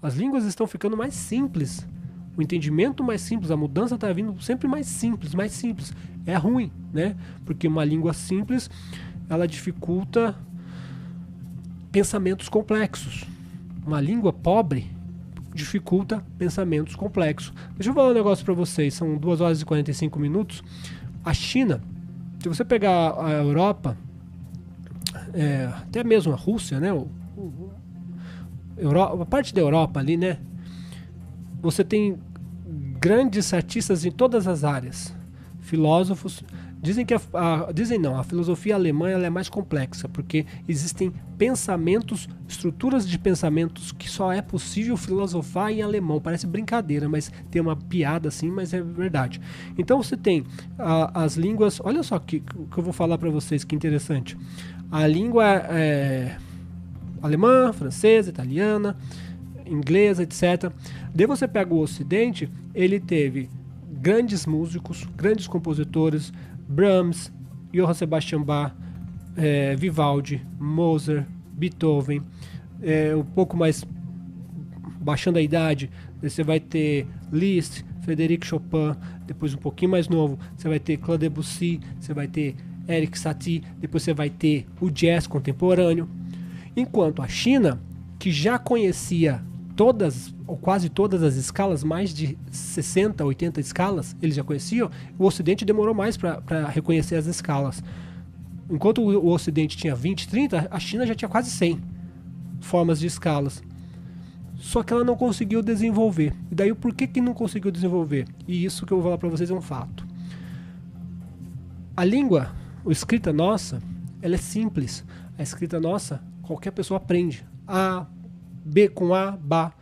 As línguas estão ficando mais simples. O entendimento mais simples, a mudança está vindo sempre mais simples, mais simples. É ruim, né? Porque uma língua simples, ela dificulta pensamentos complexos. Uma língua pobre dificulta pensamentos complexos. Deixa eu falar um negócio para vocês. São 2 horas e 45 minutos. A China, se você pegar a Europa, até mesmo a Rússia, né? A parte da Europa ali, né? Você tem grandes artistas em todas as áreas. Filósofos. Dizem que a filosofia alemã ela é mais complexa, porque existem pensamentos, estruturas de pensamentos que só é possível filosofar em alemão. Parece brincadeira, mas tem uma piada assim, mas é verdade. Então você tem as línguas, olha só que eu vou falar para vocês, que interessante. A língua alemã, francesa, italiana, inglesa, etc. Daí você pega o Ocidente, ele teve grandes músicos, grandes compositores, Brahms, Johann Sebastian Bach, Vivaldi, Mozart, Beethoven, um pouco mais baixando a idade, você vai ter Liszt, Frédéric Chopin, depois um pouquinho mais novo, você vai ter Claude Debussy, você vai ter Erik Satie, depois você vai ter o jazz contemporâneo. Enquanto a China, que já conhecia todas ou quase todas as escalas, mais de 60, 80 escalas, eles já conheciam, o Ocidente demorou mais para reconhecer as escalas. Enquanto o Ocidente tinha 20, 30, a China já tinha quase 100 formas de escalas. Só que ela não conseguiu desenvolver. E daí por que não conseguiu desenvolver? E isso que eu vou falar para vocês é um fato. A língua, a escrita nossa, ela é simples. A escrita nossa, qualquer pessoa aprende. A, B com A, Ba.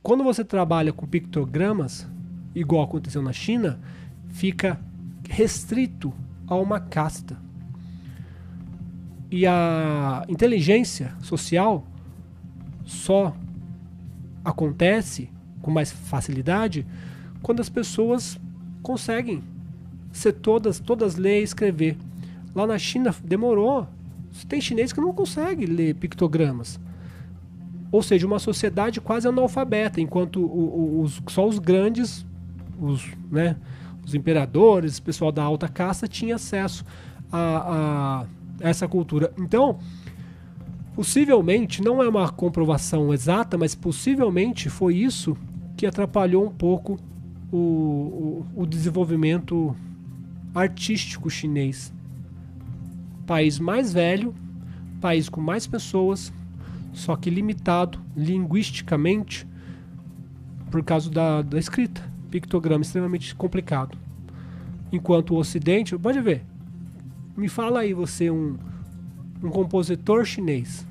Quando você trabalha com pictogramas, igual aconteceu na China, fica restrito a uma casta. E a inteligência social só acontece com mais facilidade quando as pessoas conseguem ser todas ler e escrever. Lá na China demorou. Tem chinês que não consegue ler pictogramas. Ou seja, uma sociedade quase analfabeta, enquanto só os grandes, os imperadores, o pessoal da alta casta tinha acesso a essa cultura. Então, possivelmente, não é uma comprovação exata, mas possivelmente foi isso que atrapalhou um pouco o desenvolvimento artístico chinês. País mais velho, país com mais pessoas, só que limitado linguisticamente por causa da escrita. Pictograma extremamente complicado. Enquanto o Ocidente, pode ver, me fala aí você um compositor chinês.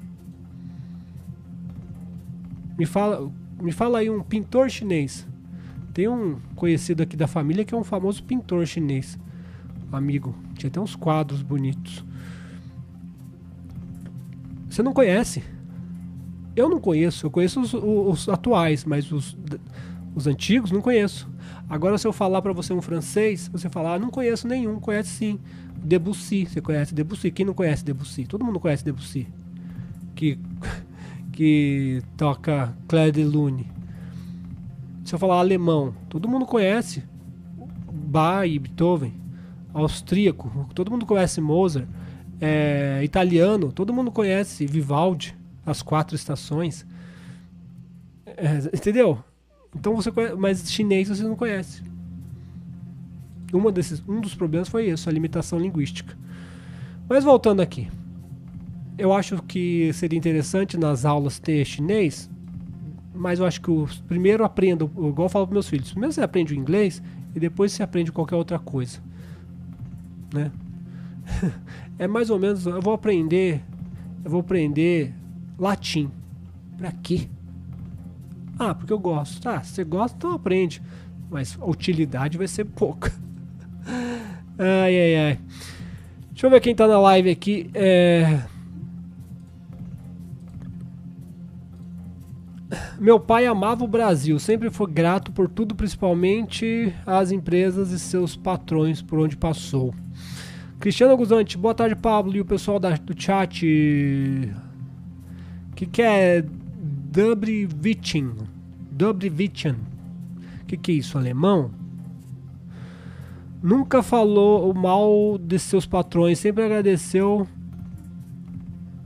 Me fala aí um pintor chinês. Tem um conhecido aqui da família que é um famoso pintor chinês. Amigo, tinha até uns quadros bonitos. Você não conhece? Eu não conheço. Eu conheço os atuais, mas os antigos não conheço. Agora, se eu falar para você um francês, você falar, não conheço nenhum. Conhece sim. Debussy, você conhece Debussy? Quem não conhece Debussy? Todo mundo conhece Debussy. Que toca Clair de Lune. Se eu falar alemão, todo mundo conhece Bach e Beethoven. Austríaco, todo mundo conhece Mozart. Italiano, todo mundo conhece Vivaldi, As Quatro Estações. Entendeu? Então você conhece, mas chinês você não conhece. Um dos problemas foi isso, a limitação linguística. Mas voltando aqui, eu acho que seria interessante nas aulas ter chinês, mas eu acho que primeiro aprenda, igual eu falo para meus filhos, primeiro você aprende o inglês e depois você aprende qualquer outra coisa, né? É mais ou menos, eu vou aprender latim. Pra quê? Porque eu gosto. Tá, se você gosta, então aprende. Mas a utilidade vai ser pouca. Ai. Deixa eu ver quem tá na live aqui. Meu pai amava o Brasil, sempre foi grato por tudo, principalmente as empresas e seus patrões por onde passou. Cristiano Guzante, boa tarde, Pablo e o pessoal do chat. Que é Dubrivichin? Que é isso, alemão? Nunca falou mal de seus patrões, sempre agradeceu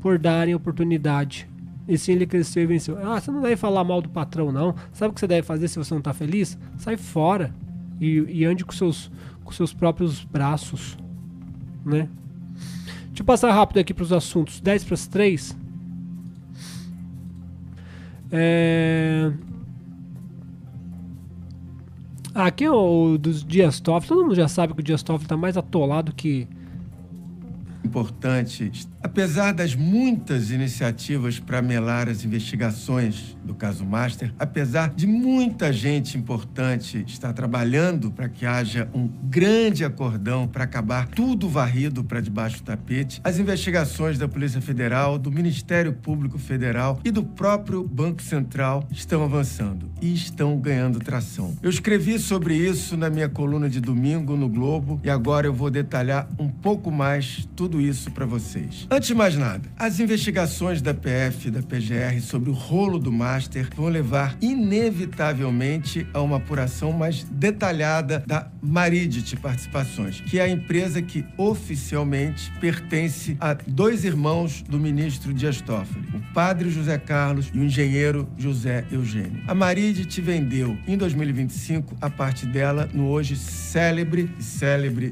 por darem oportunidade. E sim, ele cresceu e venceu. Você não deve falar mal do patrão, não. Sabe o que você deve fazer se você não tá feliz? Sai fora e ande com seus próprios braços, né? Deixa eu passar rápido aqui para os assuntos. 10 para as 3. Aqui é o dos Dias Toffoli. Todo mundo já sabe que o Dias Toffoli está mais atolado que... Importante. Apesar das muitas iniciativas para melar as investigações do caso Master, apesar de muita gente importante estar trabalhando para que haja um grande acordão para acabar tudo varrido para debaixo do tapete, as investigações da Polícia Federal, do Ministério Público Federal e do próprio Banco Central estão avançando e estão ganhando tração. Eu escrevi sobre isso na minha coluna de domingo no Globo e agora eu vou detalhar um pouco mais tudo isso para vocês. Antes de mais nada, as investigações da PF e da PGR sobre o rolo do Master vão levar inevitavelmente a uma apuração mais detalhada da Maridit Participações, que é a empresa que oficialmente pertence a dois irmãos do ministro Dias Toffoli, o padre José Carlos e o engenheiro José Eugênio. A Maridit vendeu em 2025 a parte dela no hoje célebre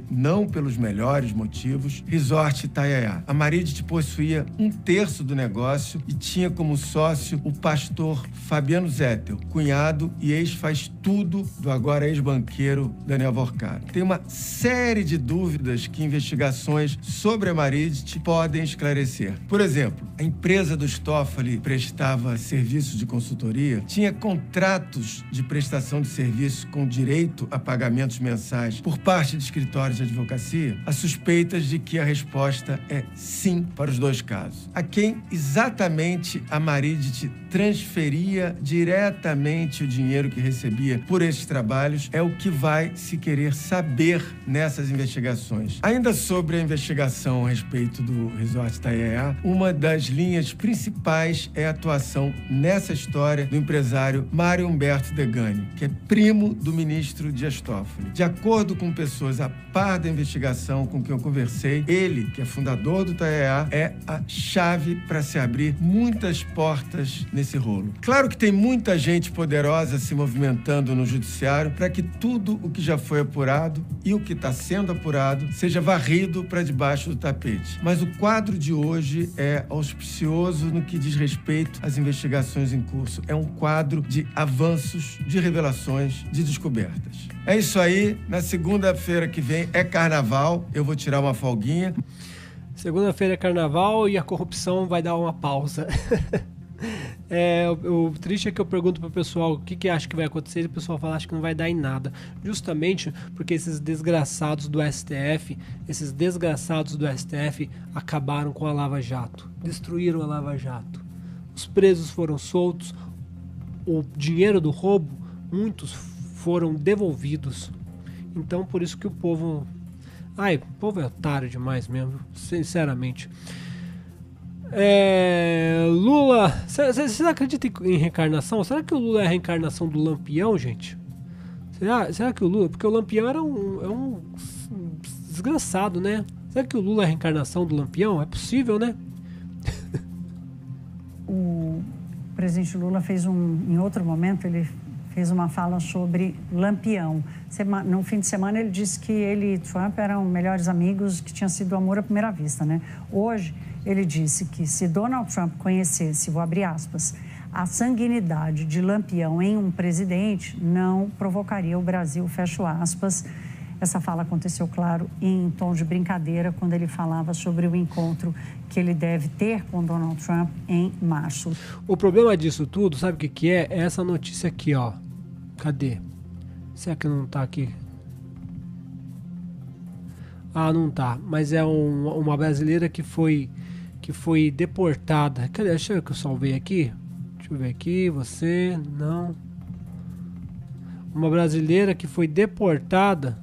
não pelos melhores motivos, Resort Itaiaia. A Maridit possuía 1/3 do negócio e tinha como sócio o pastor Fabiano Zettel, cunhado e ex-faz tudo do agora ex-banqueiro Daniel Vorcaro. Tem uma série de dúvidas que investigações sobre a Maridit podem esclarecer. Por exemplo, a empresa dos Toffoli prestava serviços de consultoria, tinha contratos de prestação de serviço com direito a pagamentos mensais por parte de escritórios de advocacia. Há suspeitas de que a resposta é sim para os dois casos. A quem exatamente a Maridit transferia diretamente o dinheiro que recebia por esses trabalhos é o que vai se querer saber nessas investigações. Ainda sobre a investigação a respeito do Resort Itaiaia, uma das linhas principais é a atuação nessa história do empresário Mário Humberto Degani, que é primo do ministro Dias Toffoli. De acordo com pessoas a par da investigação com quem eu conversei, ele, que é fundador do Itaiaia, é a chave para se abrir muitas portas nesse rolo. Claro que tem muita gente poderosa se movimentando no judiciário para que tudo o que já foi apurado e o que está sendo apurado seja varrido para debaixo do tapete. Mas o quadro de hoje é auspicioso no que diz respeito às investigações em curso. É um quadro de avanços, de revelações, de descobertas. É isso aí. Na segunda-feira que vem é carnaval. Eu vou tirar uma folguinha. Segunda-feira é carnaval e a corrupção vai dar uma pausa. O triste é que eu pergunto pro pessoal o que acha que vai acontecer e o pessoal fala que não vai dar em nada. Justamente porque esses desgraçados do STF acabaram com a Lava Jato. Destruíram a Lava Jato. Os presos foram soltos. O dinheiro do roubo, muitos foram devolvidos. Então, por isso que o povo... Ai, o povo é otário demais mesmo, sinceramente. Lula... Vocês acreditam em reencarnação? Será que o Lula é a reencarnação do Lampião, gente? Será que o Lula... Porque o Lampião era um desgraçado, né? Será que o Lula é a reencarnação do Lampião? É possível, né? O presidente Lula fez em outro momento, ele fez uma fala sobre Lampião. No fim de semana ele disse que ele e Trump eram melhores amigos, que tinha sido amor à primeira vista, né? Hoje ele disse que se Donald Trump conhecesse, vou abrir aspas, a sanguinidade de Lampião em um presidente, não provocaria o Brasil, fecho aspas. Essa fala aconteceu, claro, em tom de brincadeira, quando ele falava sobre o encontro que ele deve ter com Donald Trump em março. O problema disso tudo, sabe o que é? É essa notícia aqui, ó. Cadê? Será que não tá aqui? Ah, não tá. Mas é uma brasileira que foi deportada. Cadê? Deixa eu ver que eu salvei aqui. Deixa eu ver aqui. Você, não. Uma brasileira que foi deportada.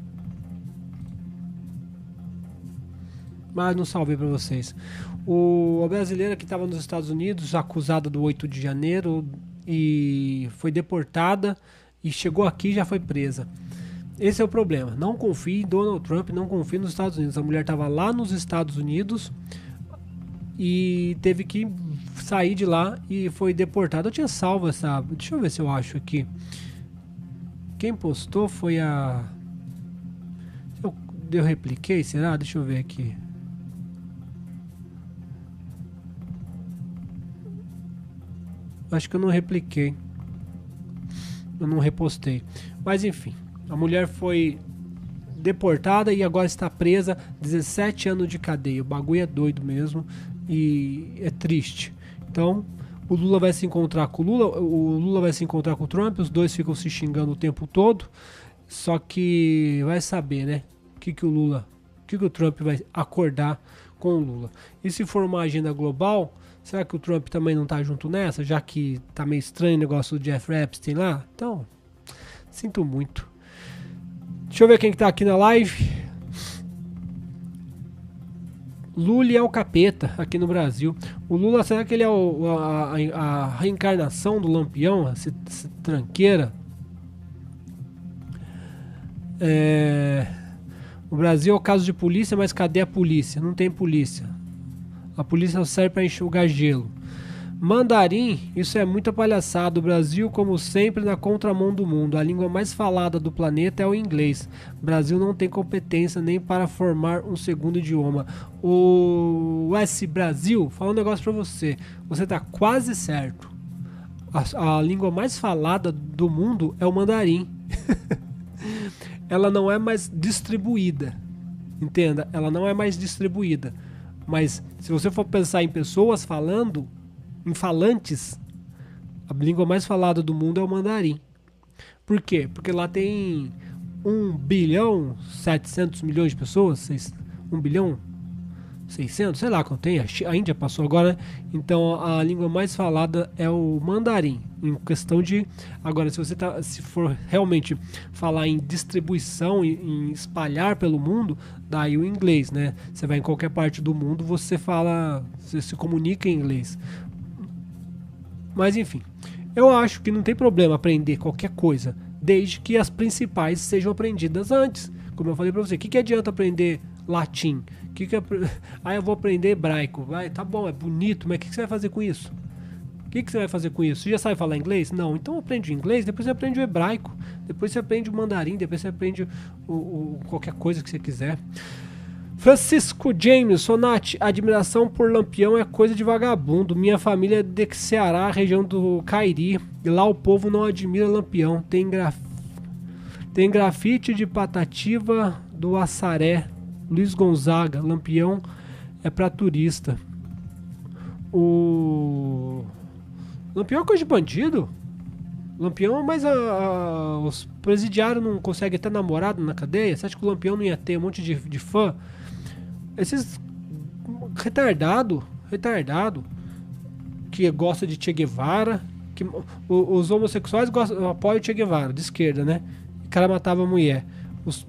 Mas não salvei pra vocês. A brasileira que estava nos Estados Unidos, acusada do 8 de janeiro, e foi deportada, e chegou aqui e já foi presa. Esse é o problema. Não confie em Donald Trump, não confie nos Estados Unidos. A mulher estava lá nos Estados Unidos e teve que sair de lá e foi deportada. Eu tinha salvo essa... Deixa eu ver se eu acho aqui. Quem postou foi a... Eu repliquei, será? Deixa eu ver aqui. Acho que eu não repliquei. Eu não repostei. Mas enfim, a mulher foi deportada e agora está presa, 17 anos de cadeia. O bagulho é doido mesmo e é triste. Então, o Lula vai se encontrar com o Lula vai se encontrar com o Trump, os dois ficam se xingando o tempo todo. Só que vai saber, né? O que o Trump vai acordar com o Lula. E se for uma agenda global, será que o Trump também não tá junto nessa? Já que tá meio estranho o negócio do Jeff Epstein lá? Então, sinto muito. Deixa eu ver quem que tá aqui na live. Lula é o capeta aqui no Brasil. O Lula, será que ele é a reencarnação do Lampião? Essa tranqueira? O Brasil é o caso de polícia, mas cadê a polícia? Não tem polícia. A polícia serve para enxugar gelo. Mandarim, isso é muita palhaçada. O Brasil, como sempre, na contramão do mundo. A língua mais falada do planeta é o inglês. O Brasil não tem competência nem para formar um segundo idioma. O S Brasil, fala um negócio para você. Você tá quase certo. A língua mais falada do mundo é o mandarim. Ela não é mais distribuída. Entenda, ela não é mais distribuída. Mas se você for pensar em pessoas falando, em falantes, a língua mais falada do mundo é o mandarim. Por quê? Porque lá tem 1 bilhão 700 milhões de pessoas, 1 bilhão 600, sei lá quanto tem, a Índia passou agora, então a língua mais falada é o mandarim. Em questão de... Agora, se for realmente falar em distribuição, em espalhar pelo mundo, daí o inglês, né? Você vai em qualquer parte do mundo, você se comunica em inglês. Mas enfim, eu acho que não tem problema aprender qualquer coisa, desde que as principais sejam aprendidas antes. Como eu falei pra você, o que adianta aprender latim? Eu vou aprender hebraico. Tá bom, é bonito, mas o que você vai fazer com isso? O que você vai fazer com isso? Você já sabe falar inglês? Não, então aprende o inglês, depois você aprende o hebraico, depois você aprende o mandarim, depois você aprende qualquer coisa que você quiser. Francisco James, Sonati, admiração por Lampião é coisa de vagabundo. Minha família é de Ceará, região do Cairi, e lá o povo não admira Lampião. Tem grafite de Patativa do Assaré. Luiz Gonzaga, Lampião é pra turista. Lampião é coisa de bandido. Lampião, mas os presidiários não conseguem ter namorado na cadeia. Você acha que o Lampião não ia ter um monte de fã? Esses retardado que gosta de Che Guevara, que os homossexuais apoiam o Che Guevara, de esquerda, né? o cara matava a mulher.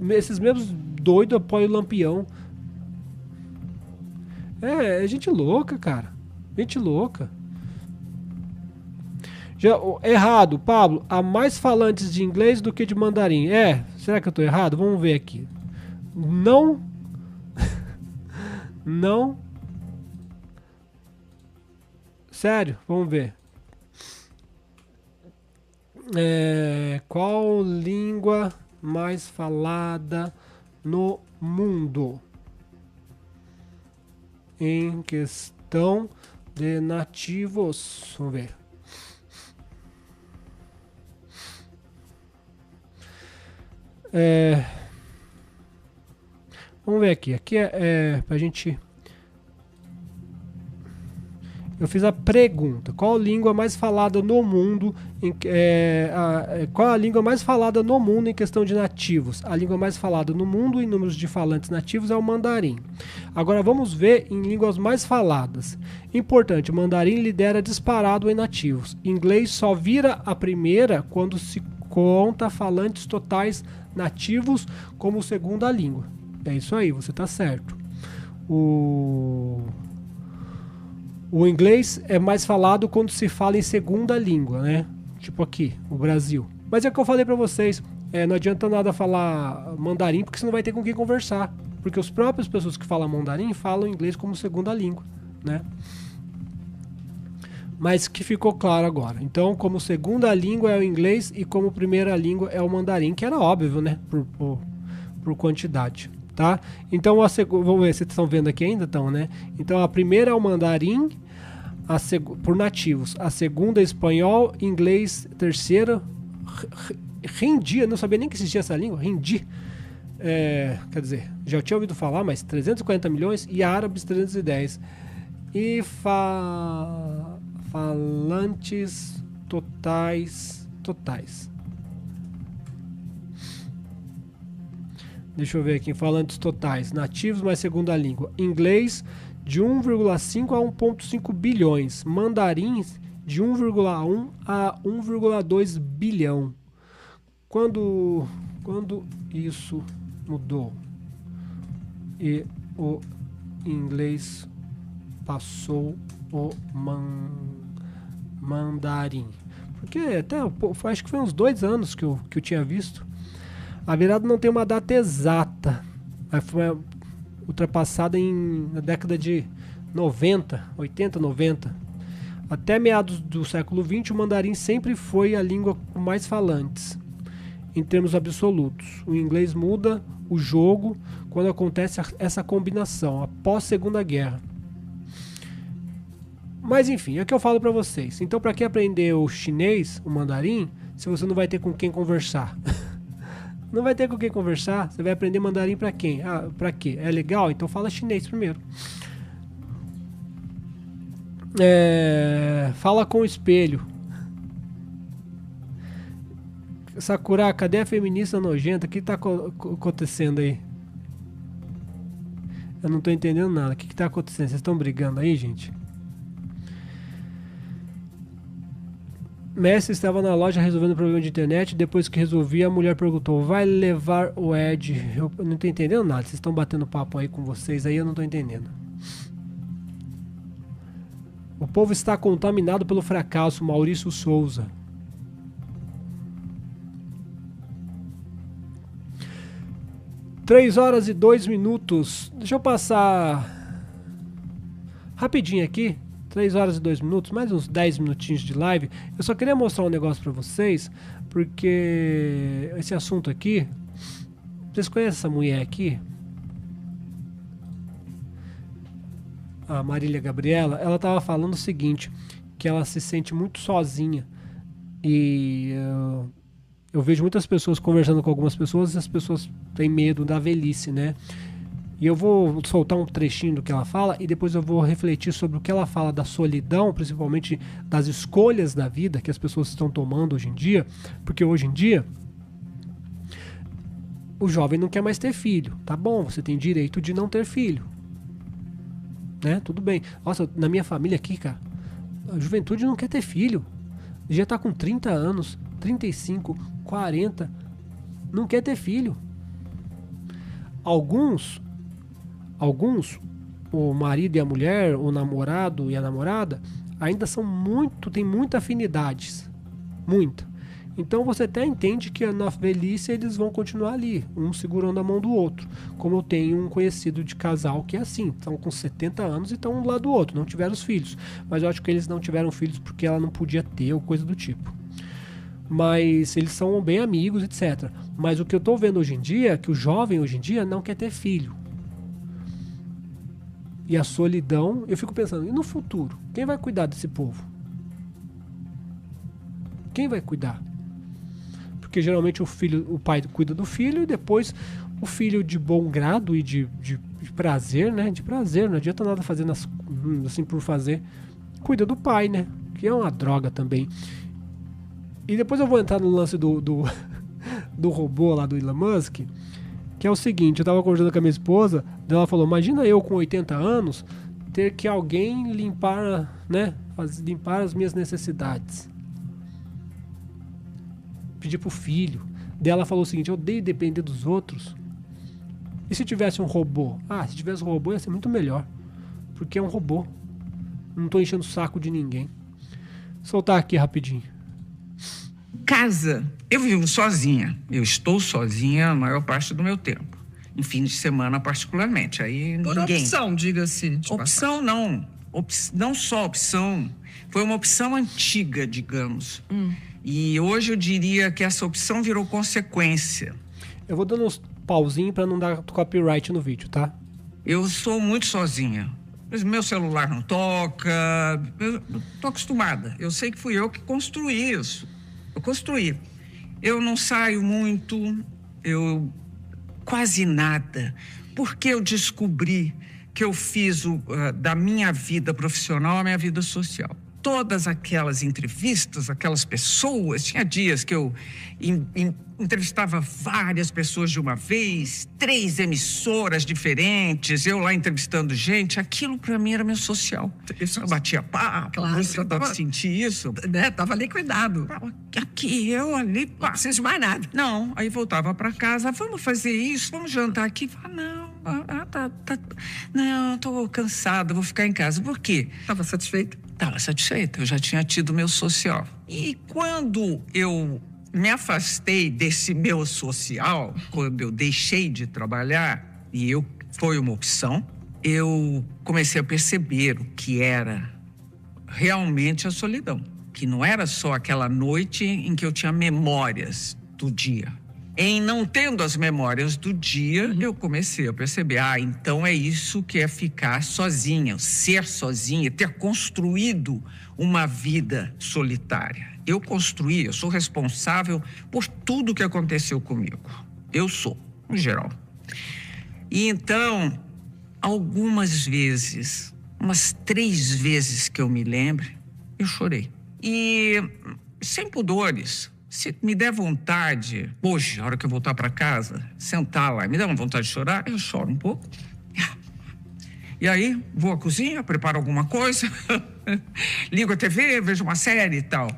Esses mesmos doidos apoiam o Lampião. É gente louca, cara. Gente louca. Errado, Pablo. Há mais falantes de inglês do que de mandarim. Será que eu tô errado? Vamos ver aqui. Não. Não. Sério, vamos ver. Qual língua mais falada no mundo em questão de nativos? Vamos ver. Vamos ver aqui. Aqui pra gente. Eu fiz a pergunta. Qual a língua mais falada no mundo? Qual a língua mais falada no mundo em questão de nativos? A língua mais falada no mundo em números de falantes nativos é o mandarim. Agora vamos ver em línguas mais faladas. Importante, o mandarim lidera disparado em nativos. Inglês só vira a primeira quando se conta falantes totais nativos como segunda língua. É isso aí, você está certo. O inglês é mais falado quando se fala em segunda língua, né? Tipo aqui, o Brasil. Mas é o que eu falei pra vocês. Não adianta nada falar mandarim, porque você não vai ter com quem conversar. Porque as próprias pessoas que falam mandarim falam inglês como segunda língua, né? Mas que ficou claro agora. Então, como segunda língua é o inglês e como primeira língua é o mandarim, que era óbvio, né? Por quantidade. Tá? Então, vamos ver se vocês estão vendo aqui ainda, então, né? Então, a primeira é o mandarim, por nativos. A segunda é espanhol, inglês, terceira, hindi, eu não sabia nem que existia essa língua, hindi. Quer dizer, já tinha ouvido falar, mas 340 milhões, e árabes 310. E falantes totais. Deixa eu ver aqui, falantes totais, nativos mais segunda língua. Inglês de 1,5 a 1,5 bilhões. Mandarins de 1,1 a 1,2 bilhão. Quando isso mudou e o inglês passou o mandarim? Porque até acho que foi uns 2 anos que eu tinha visto. A virada não tem uma data exata, mas foi ultrapassada na década de 80, 90. Até meados do século XX, o mandarim sempre foi a língua com mais falantes, em termos absolutos. O inglês muda o jogo quando acontece essa combinação, após a Segunda Guerra. Mas enfim, é o que eu falo para vocês. Então, para que aprender o chinês, o mandarim, se você não vai ter com quem conversar? Não vai ter com quem conversar, você vai aprender mandarim pra quem? Pra quê? É legal? Então fala chinês primeiro. Fala com o espelho. Sakura, cadê a feminista nojenta? O que tá acontecendo aí? Eu não tô entendendo nada. O que tá acontecendo? Vocês estão brigando aí, gente? Messi estava na loja resolvendo o problema de internet. Depois que resolvia, a mulher perguntou: vai levar o Ed? Eu não tô entendendo nada. Vocês estão batendo papo aí com vocês aí, eu não tô entendendo. O povo está contaminado pelo fracasso. Maurício Souza. Três horas e 2 minutos. Deixa eu passar rapidinho aqui. 3 horas e 2 minutos, mais uns 10 minutinhos de live. Eu só queria mostrar um negócio pra vocês, porque esse assunto aqui... Vocês conhecem essa mulher aqui? A Marília Gabriela. Ela tava falando o seguinte, que ela se sente muito sozinha. E eu vejo muitas pessoas conversando com algumas pessoas e as pessoas têm medo da velhice, né? E eu vou soltar um trechinho do que ela fala e depois eu vou refletir sobre o que ela fala da solidão, principalmente das escolhas da vida que as pessoas estão tomando hoje em dia, porque hoje em dia o jovem não quer mais ter filho. Tá bom, você tem direito de não ter filho, né? Tudo bem. Nossa, na minha família aqui, cara, a juventude não quer ter filho. Já tá com 30 anos, 35, 40. não quer ter filho. Alguns, o marido e a mulher, o namorado e a namorada, ainda tem muita afinidades. Muita. Então você até entende que na velhice eles vão continuar ali, um segurando a mão do outro. Como eu tenho um conhecido de casal que é assim, estão com 70 anos e estão um do lado do outro, não tiveram os filhos. Mas eu acho que eles não tiveram filhos porque ela não podia ter ou coisa do tipo. Mas eles são bem amigos, etc. Mas o que eu tô vendo hoje em dia é que o jovem hoje em dia não quer ter filho. E a solidão, eu fico pensando, e no futuro? Quem vai cuidar desse povo? Quem vai cuidar? Porque geralmente o pai cuida do filho e depois o filho de bom grado e de prazer, né? De prazer, não adianta nada fazendo assim por fazer. Cuida do pai, né? Que é uma droga também. E depois eu vou entrar no lance do robô lá do Elon Musk, que é o seguinte, eu tava conversando com a minha esposa, ela falou, imagina eu com 80 anos ter que alguém limpar, né? Limpar as minhas necessidades. Pedir pro filho. Daí ela falou o seguinte, eu odeio depender dos outros. E se tivesse um robô? Se tivesse um robô ia ser muito melhor. Porque é um robô. Não tô enchendo o saco de ninguém. Soltar aqui rapidinho. Casa. Eu vivo sozinha. Eu estou sozinha a maior parte do meu tempo. Em fim de semana, particularmente. Aí por ninguém... opção, diga-se. Opção não. Não só opção. Foi uma opção antiga, digamos. E hoje eu diria que essa opção virou consequência. Eu vou dando uns pauzinhos para não dar copyright no vídeo, tá? Eu sou muito sozinha. Meu celular não toca. Eu tô acostumada. Eu sei que fui eu que construí isso. Eu construí. Eu não saio muito. Eu quase nada. Porque eu descobri que eu fiz da minha vida profissional a minha vida social. Todas aquelas entrevistas, aquelas pessoas, tinha dias que eu entrevistava várias pessoas de uma vez, 3 emissoras diferentes, eu lá entrevistando gente, aquilo pra mim era meu social. Eu batia papo, claro, você tava sentir isso? Né? Tava liquidado. Aqui, eu ali, não precisa de mais nada. Não, aí voltava pra casa, vamos fazer isso, vamos jantar aqui. Não, tô cansada, vou ficar em casa. Por quê? Tava satisfeita? Estava satisfeita, eu já tinha tido meu social. E quando eu me afastei desse meu social, quando eu deixei de trabalhar, e foi uma opção, eu comecei a perceber o que era realmente a solidão. Que não era só aquela noite em que eu tinha memórias do dia. Em não tendo as memórias do dia, eu comecei a perceber, então é isso que é ficar sozinha, ser sozinha, ter construído uma vida solitária. Eu sou responsável por tudo que aconteceu comigo. Eu sou, em geral. E então, algumas vezes, umas 3 vezes que eu me lembro, eu chorei. E sem pudores. Se me der vontade, hoje, a hora que eu voltar para casa, sentar lá, me dá uma vontade de chorar, eu choro um pouco. E aí, vou à cozinha, preparo alguma coisa, ligo a TV, vejo uma série e tal.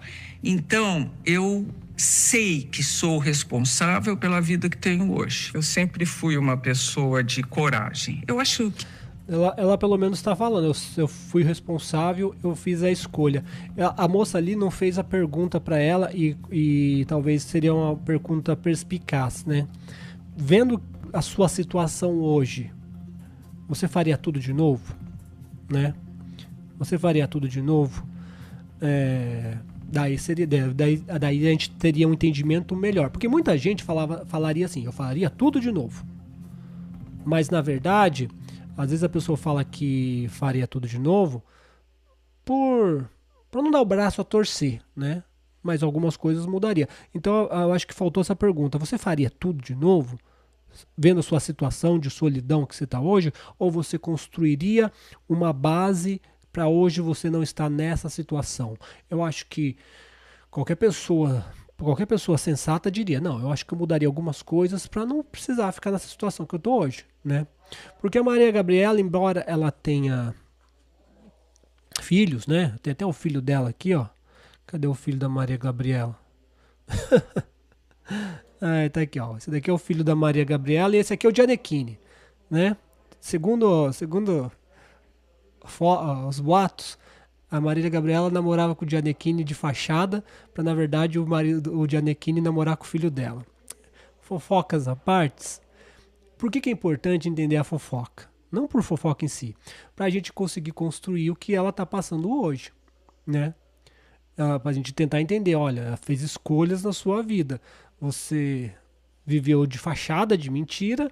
Então, eu sei que sou responsável pela vida que tenho hoje. Eu sempre fui uma pessoa de coragem. Eu acho que... Ela pelo menos está falando, eu fui responsável, eu fiz a escolha. A moça ali não fez a pergunta para ela e talvez seria uma pergunta perspicaz, né? Vendo a sua situação hoje, você faria tudo de novo? Né? Você faria tudo de novo? Daí a gente teria um entendimento melhor. Porque muita gente falaria assim, eu faria tudo de novo. Mas na verdade... Às vezes a pessoa fala que faria tudo de novo para não dar o braço a torcer, né? Mas algumas coisas mudaria. Então eu acho que faltou essa pergunta. Você faria tudo de novo? Vendo a sua situação de solidão que você está hoje? Ou você construiria uma base para hoje você não estar nessa situação? Eu acho que qualquer pessoa sensata diria, não, eu acho que eu mudaria algumas coisas para não precisar ficar nessa situação que eu tô hoje, né? Porque a Maria Gabriela, embora ela tenha filhos, né? Tem até o filho dela aqui, ó. Cadê o filho da Maria Gabriela? Ah, tá aqui, ó. Esse daqui é o filho da Maria Gabriela e esse aqui é o Gianecchini, né? Segundo os boatos, a Maria Gabriela namorava com o Gianecchini de fachada pra, na verdade, o Gianecchini namorar com o filho dela. Fofocas à parte, por que é importante entender a fofoca? Não por fofoca em si, pra gente conseguir construir o que ela tá passando hoje, né? Pra gente tentar entender, olha, ela fez escolhas na sua vida. Você viveu de fachada, de mentira,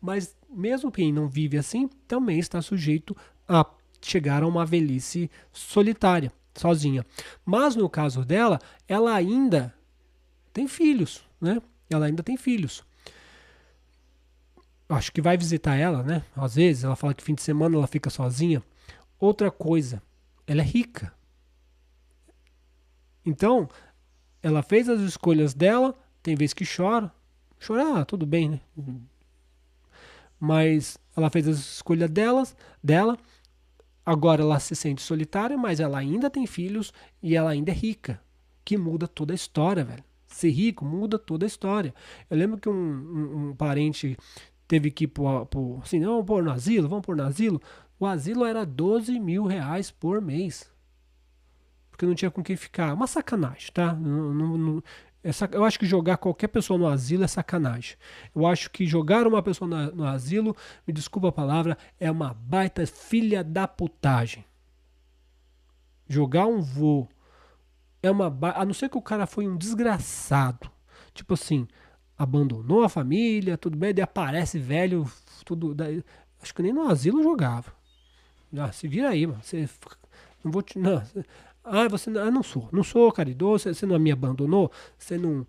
mas mesmo quem não vive assim, também está sujeito a chegar a uma velhice solitária, sozinha. Mas no caso dela, ela ainda tem filhos, né? Ela ainda tem filhos. Acho que vai visitar ela, né? Às vezes, ela fala que fim de semana ela fica sozinha. Outra coisa, ela é rica. Então, ela fez as escolhas dela, tem vezes que chora. Chorar, tudo bem, né? Mas ela fez as escolhas dela. Agora ela se sente solitária, mas ela ainda tem filhos e ela ainda é rica. Que muda toda a história, velho. Ser rico muda toda a história. Eu lembro que um parente teve que ir assim, vamos pôr no asilo. O asilo era 12 mil reais por mês. Porque não tinha com quem ficar. Uma sacanagem, tá? Eu acho que jogar qualquer pessoa no asilo é sacanagem. Eu acho que jogar uma pessoa no asilo, me desculpa a palavra, é uma baita filha da putagem. Jogar um vô é a não ser que o cara foi um desgraçado. Tipo assim, abandonou a família, tudo bem, daí aparece velho, tudo. Daí, acho que nem no asilo jogava. Se vira aí, mano. Não vou te. Não. Não sou caridoso, você não me abandonou, você não.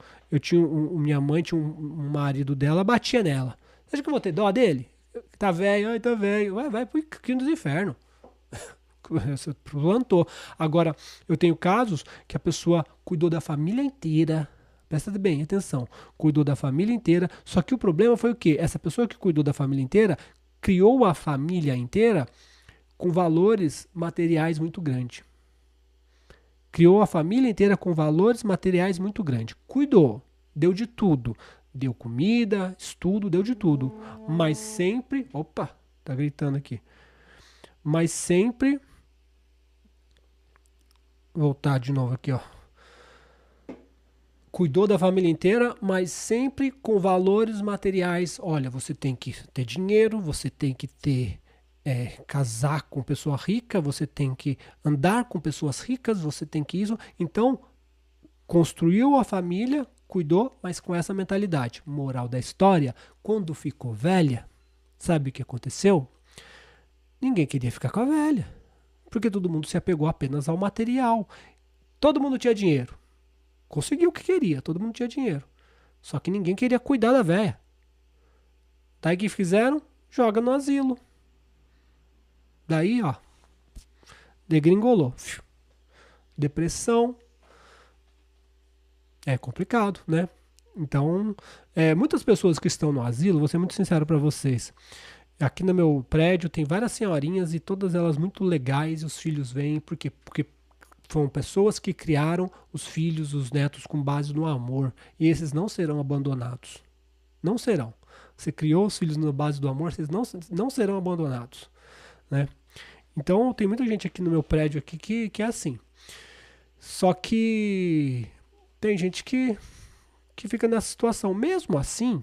Minha mãe tinha um marido dela, batia nela. Você acha que eu vou ter dó dele? Tá velho, tá velho. Vai pro quinto dos infernos. Você plantou. Agora, eu tenho casos que a pessoa cuidou da família inteira. Presta bem, atenção. Cuidou da família inteira. Só que o problema foi o quê? Essa pessoa que cuidou da família inteira criou a família inteira com valores materiais muito grandes. Criou a família inteira com valores materiais muito grandes. Cuidou, deu de tudo. Deu comida, estudo, deu de tudo. Mas sempre... Opa, tá gritando aqui. Mas sempre... Voltar de novo aqui, ó. Cuidou da família inteira, mas sempre com valores materiais. Olha, você tem que ter dinheiro, você tem que ter... casar com pessoa rica, você tem que andar com pessoas ricas, você tem que isso. Então, construiu a família, cuidou, mas com essa mentalidade. Moral da história, quando ficou velha, sabe o que aconteceu? Ninguém queria ficar com a velha, porque todo mundo se apegou apenas ao material. Todo mundo tinha dinheiro. Conseguiu o que queria, todo mundo tinha dinheiro. Só que ninguém queria cuidar da velha. Daí o que fizeram? Joga no asilo. Daí, ó, degringolou. Depressão. É complicado, né? Então, muitas pessoas que estão no asilo, vou ser muito sincero para vocês. Aqui no meu prédio tem várias senhorinhas e todas elas muito legais, e os filhos vêm, porque foram pessoas que criaram os filhos, os netos com base no amor. E esses não serão abandonados. Não serão. Você criou os filhos na base do amor, vocês não serão abandonados, né? Então tem muita gente aqui no meu prédio aqui que é assim. Só que tem gente que fica nessa situação. Mesmo assim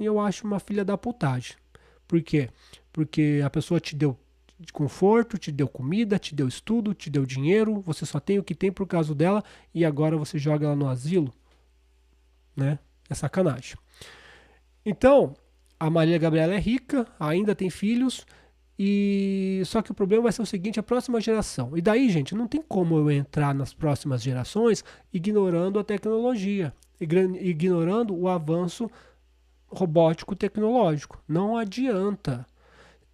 eu acho uma filha da putagem. Por quê? Porque a pessoa te deu conforto, te deu comida, te deu estudo, te deu dinheiro, você só tem o que tem por causa dela e agora você joga ela no asilo, né? É sacanagem. Então, a Maria Gabriela é rica, ainda tem filhos. E só que o problema vai ser o seguinte, a próxima geração. E daí, gente, não tem como eu entrar nas próximas gerações ignorando a tecnologia, ignorando o avanço robótico tecnológico. Não adianta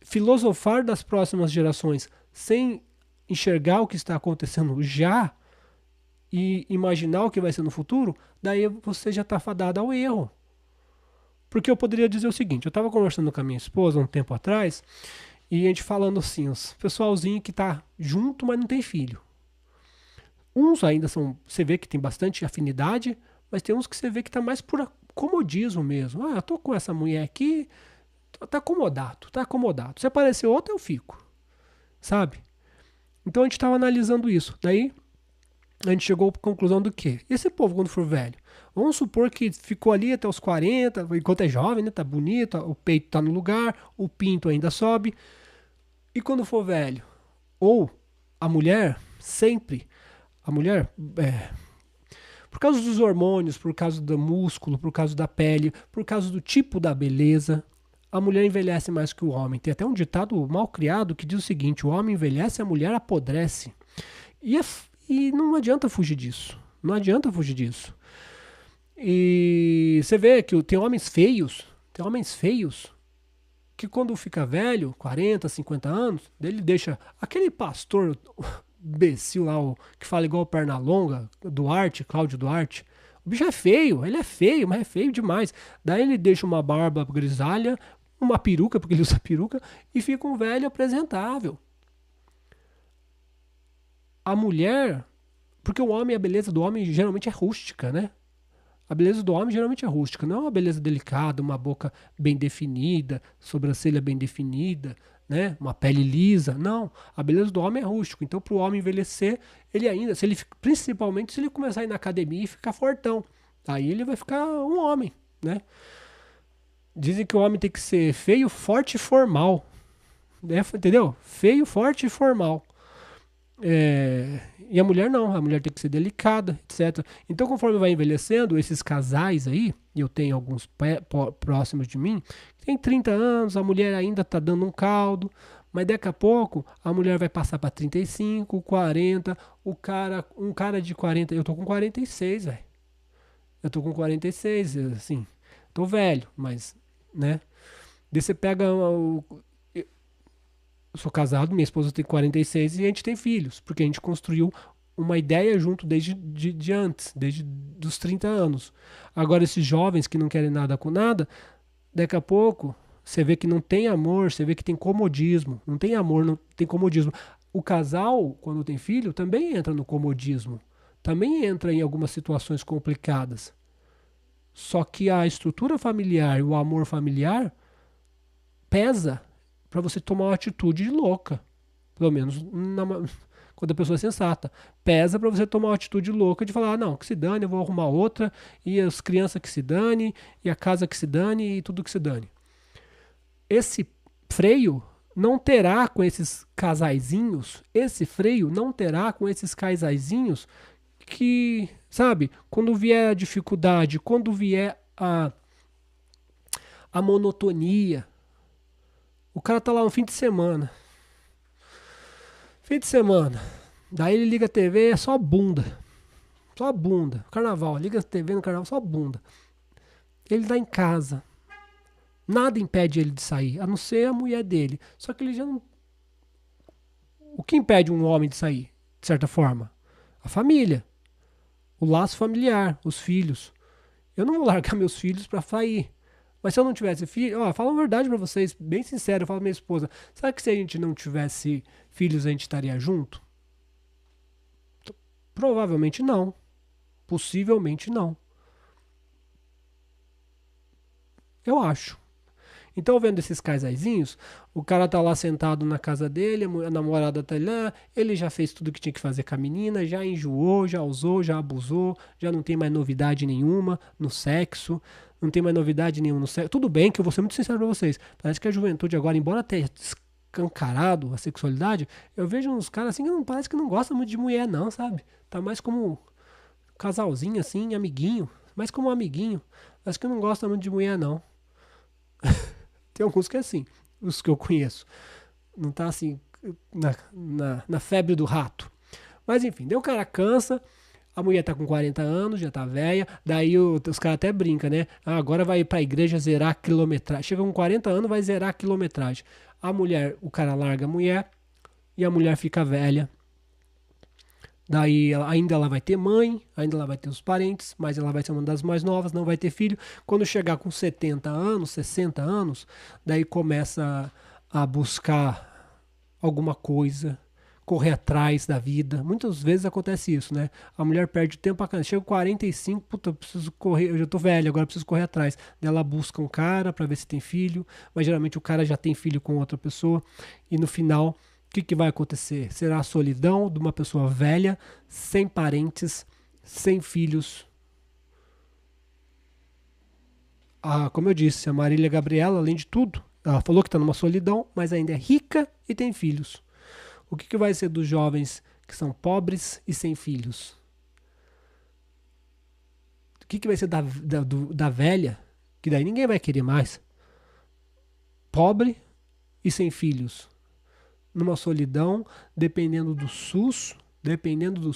filosofar das próximas gerações sem enxergar o que está acontecendo já e imaginar o que vai ser no futuro, daí você já está fadado ao erro. Porque eu poderia dizer o seguinte, eu estava conversando com a minha esposa um tempo atrás, e a gente falando assim, os pessoalzinho que tá junto, mas não tem filho. Uns ainda são, você vê que tem bastante afinidade, mas tem uns que você vê que tá mais por comodismo mesmo. Eu tô com essa mulher aqui, tá acomodado. Se aparecer outra, eu fico, sabe? Então a gente tava analisando isso. Daí a gente chegou à conclusão do quê? Esse povo, quando for velho, vamos supor que ficou ali até os 40, enquanto é jovem, né? Tá bonito, o peito tá no lugar, o pinto ainda sobe. E quando for velho, ou a mulher, sempre, por causa dos hormônios, por causa do músculo, por causa da pele, por causa do tipo da beleza, a mulher envelhece mais que o homem. Tem até um ditado mal criado que diz o seguinte: o homem envelhece, a mulher apodrece. E não adianta fugir disso. Não adianta fugir disso. E você vê que tem homens feios que quando fica velho, 40, 50 anos, ele deixa aquele pastor imbecil lá, que fala igual o Pernalonga, Cláudio Duarte. O bicho é feio, ele é feio, mas é feio demais. Daí ele deixa uma barba grisalha, uma peruca, porque ele usa peruca, e fica um velho apresentável. A mulher, porque o homem, a beleza do homem geralmente é rústica, né? A beleza do homem geralmente é rústica, não é uma beleza delicada, uma boca bem definida, sobrancelha bem definida, né? Uma pele lisa. Não, a beleza do homem é rústico. Então, para o homem envelhecer, ele ainda, principalmente se ele começar a ir na academia e ficar fortão, aí ele vai ficar um homem, né? Dizem que o homem tem que ser feio, forte e formal, né? Entendeu? Feio, forte e formal. E a mulher não, a mulher tem que ser delicada, etc. Então, conforme vai envelhecendo, esses casais aí, e eu tenho alguns próximos de mim, tem 30 anos, a mulher ainda tá dando um caldo, mas daqui a pouco a mulher vai passar para 35, 40, um cara de 40, eu tô com 46, velho. Eu tô com 46, assim, tô velho, mas, né? Daí você pega eu sou casado, minha esposa tem 46 e a gente tem filhos, porque a gente construiu uma ideia junto desde antes, desde os 30 anos. Agora, esses jovens que não querem nada com nada, daqui a pouco você vê que não tem amor, você vê que tem comodismo. Não tem amor, não tem comodismo. O casal, quando tem filho, também entra no comodismo. Também entra em algumas situações complicadas. Só que a estrutura familiar e o amor familiar pesa para você tomar uma atitude louca. Pelo menos quando a pessoa é sensata. Pesa para você tomar uma atitude louca de falar, não, que se dane, eu vou arrumar outra, e as crianças que se dane, e a casa que se dane, e tudo que se dane. Esse freio não terá com esses casaizinhos, que, sabe, quando vier a dificuldade, quando vier a monotonia, o cara tá lá no fim de semana, daí ele liga a TV, é só bunda, carnaval, liga a TV no carnaval, só bunda. Ele tá em casa, nada impede ele de sair, a não ser a mulher dele, só que ele já não... O que impede um homem de sair, de certa forma? A família, o laço familiar, os filhos. Eu não vou largar meus filhos pra sair. Mas se eu não tivesse filho, falo a verdade pra vocês, bem sincero, eu falo pra minha esposa, sabe que se a gente não tivesse filhos, a gente estaria junto? Provavelmente não. Possivelmente não. Eu acho. Então, vendo esses casaizinhos, o cara tá lá sentado na casa dele, a namorada tá lá, ele já fez tudo que tinha que fazer com a menina, já enjoou, já usou, já abusou, já não tem mais novidade nenhuma no sexo, não tem mais novidade nenhuma no sexo. Tudo bem que eu vou ser muito sincero pra vocês, parece que a juventude agora, embora tenha escancarado a sexualidade, eu vejo uns caras assim que parece que não gostam muito de mulher não, sabe? Tá mais como casalzinho assim, amiguinho, mais como um amiguinho, parece que não gosta muito de mulher não. Tem alguns que é assim, os que eu conheço. Não tá assim na febre do rato. Mas enfim, daí o cara cansa, a mulher tá com 40 anos, já tá velha, daí os caras até brincam, né? Agora vai pra igreja zerar a quilometragem. Chega com 40 anos, vai zerar a quilometragem. O cara larga a mulher e a mulher fica velha. Daí ainda ela vai ter mãe, ainda ela vai ter os parentes, mas ela vai ser uma das mais novas, não vai ter filho. Quando chegar com 70 anos, 60 anos, daí começa a buscar alguma coisa, correr atrás da vida. Muitas vezes acontece isso, né? A mulher perde tempo pra caramba. Chega com 45, puta, eu preciso correr, eu já tô velha, agora eu preciso correr atrás. Ela busca um cara pra ver se tem filho, mas geralmente o cara já tem filho com outra pessoa. E no final, o que vai acontecer? Será a solidão de uma pessoa velha, sem parentes, sem filhos. Como eu disse, a Marília Gabriela, além de tudo, ela falou que está numa solidão, mas ainda é rica e tem filhos. O que vai ser dos jovens que são pobres e sem filhos? O que vai ser da velha, que daí ninguém vai querer mais? Pobre e sem filhos. Numa solidão, dependendo do SUS, dependendo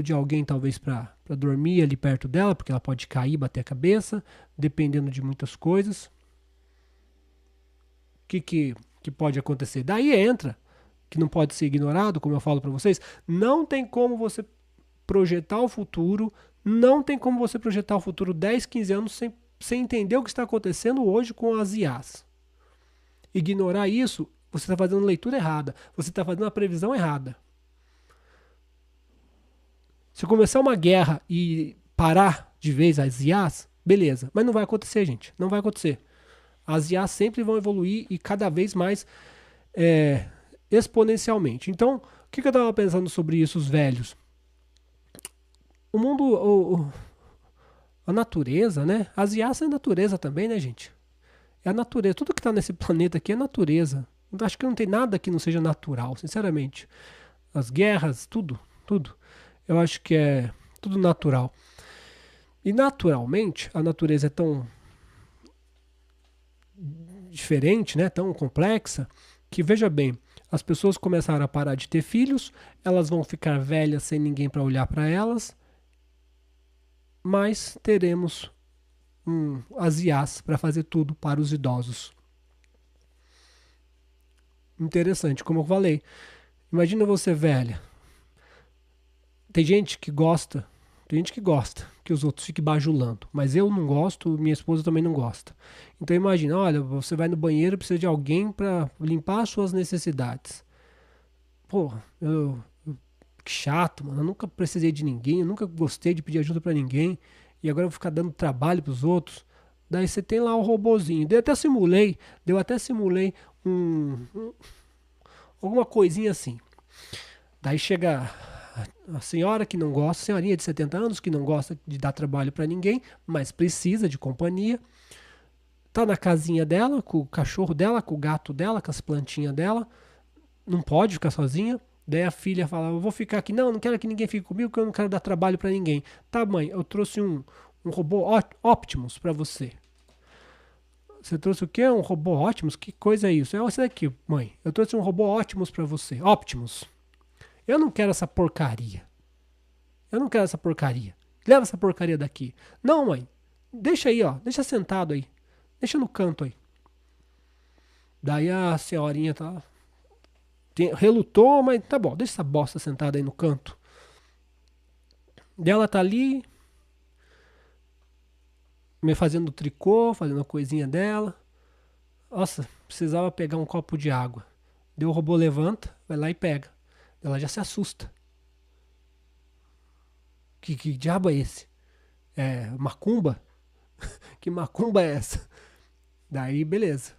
de alguém talvez para dormir ali perto dela, porque ela pode cair, bater a cabeça, dependendo de muitas coisas. O que pode acontecer? Daí entra, que não pode ser ignorado, como eu falo para vocês, não tem como você projetar o futuro, 10, 15 anos sem entender o que está acontecendo hoje com as IAs. Ignorar isso, você está fazendo leitura errada, você está fazendo a previsão errada. Se começar uma guerra e parar de vez as IAs, beleza, mas não vai acontecer, gente, não vai acontecer. As IAs sempre vão evoluir e cada vez mais exponencialmente. Então, o que eu estava pensando sobre isso, os velhos? O mundo, a natureza, né? As IAs é natureza também, né, gente? É a natureza. Tudo que está nesse planeta aqui é natureza. Eu acho que não tem nada que não seja natural, sinceramente. As guerras, tudo. Eu acho que é tudo natural. E naturalmente, a natureza é tão diferente, né, tão complexa, que veja bem, as pessoas começaram a parar de ter filhos, elas vão ficar velhas sem ninguém para olhar para elas, mas teremos as IAs para fazer tudo para os idosos. Interessante, como eu falei. Imagina você velha. Tem gente que gosta que os outros fiquem bajulando, mas eu não gosto, minha esposa também não gosta. Então imagina, olha, você vai no banheiro e precisa de alguém para limpar as suas necessidades. Porra, que chato, mano, eu nunca precisei de ninguém, eu nunca gostei de pedir ajuda para ninguém, e agora eu vou ficar dando trabalho pros outros. Daí você tem lá o robozinho, eu até simulei alguma coisinha assim. Daí chega a senhora que não gosta, senhorinha de 70 anos, que não gosta de dar trabalho para ninguém, mas precisa de companhia. Tá na casinha dela, com o cachorro dela, com o gato dela, com as plantinhas dela. Não pode ficar sozinha. Daí a filha fala, eu vou ficar aqui. Não quero que ninguém fique comigo, porque eu não quero dar trabalho para ninguém. Tá, mãe, eu trouxe um robô Optimus para você. Você trouxe o quê? Um robô Optimus? Que coisa é isso? É esse daqui, mãe. Eu trouxe um robô Optimus para você. Optimus. Eu não quero essa porcaria. Leva essa porcaria daqui. Não, mãe. Deixa aí, ó. Deixa sentado aí. Deixa no canto aí. Daí a senhorinha tá... relutou, mas tá bom. Deixa essa bosta sentada aí no canto. Daí ela tá ali... me fazendo tricô, fazendo a coisinha dela. Nossa, precisava pegar um copo de água. Daí o robô levanta, vai lá e pega. Ela já se assusta. Que diabo é esse? É macumba? Que macumba é essa? Daí, beleza.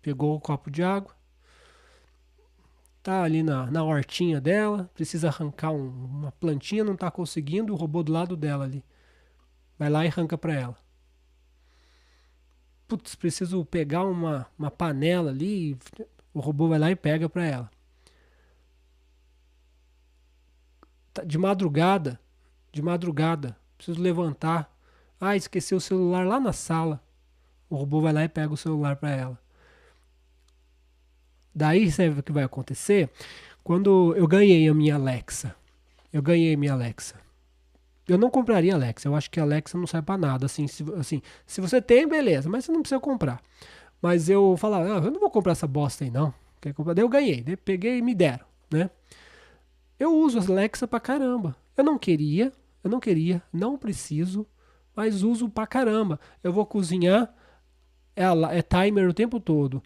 Pegou o copo de água. Tá ali na hortinha dela. Precisa arrancar uma plantinha, não tá conseguindo. O robô do lado dela ali. Vai lá e arranca pra ela. Putz, preciso pegar uma panela ali. O robô vai lá e pega pra ela. De madrugada, preciso levantar. Esqueci o celular lá na sala. O robô vai lá e pega o celular para ela. Daí, sabe o que vai acontecer? Quando eu ganhei a minha Alexa. Eu não compraria a Alexa. Eu acho que a Alexa não serve para nada. Assim, se você tem, beleza, mas você não precisa comprar. Mas eu falava, eu não vou comprar essa bosta aí, não. Daí eu ganhei, daí peguei e me deram, né? Eu uso a Alexa pra caramba. Eu não queria, não preciso, mas uso pra caramba. Eu vou cozinhar, é timer o tempo todo.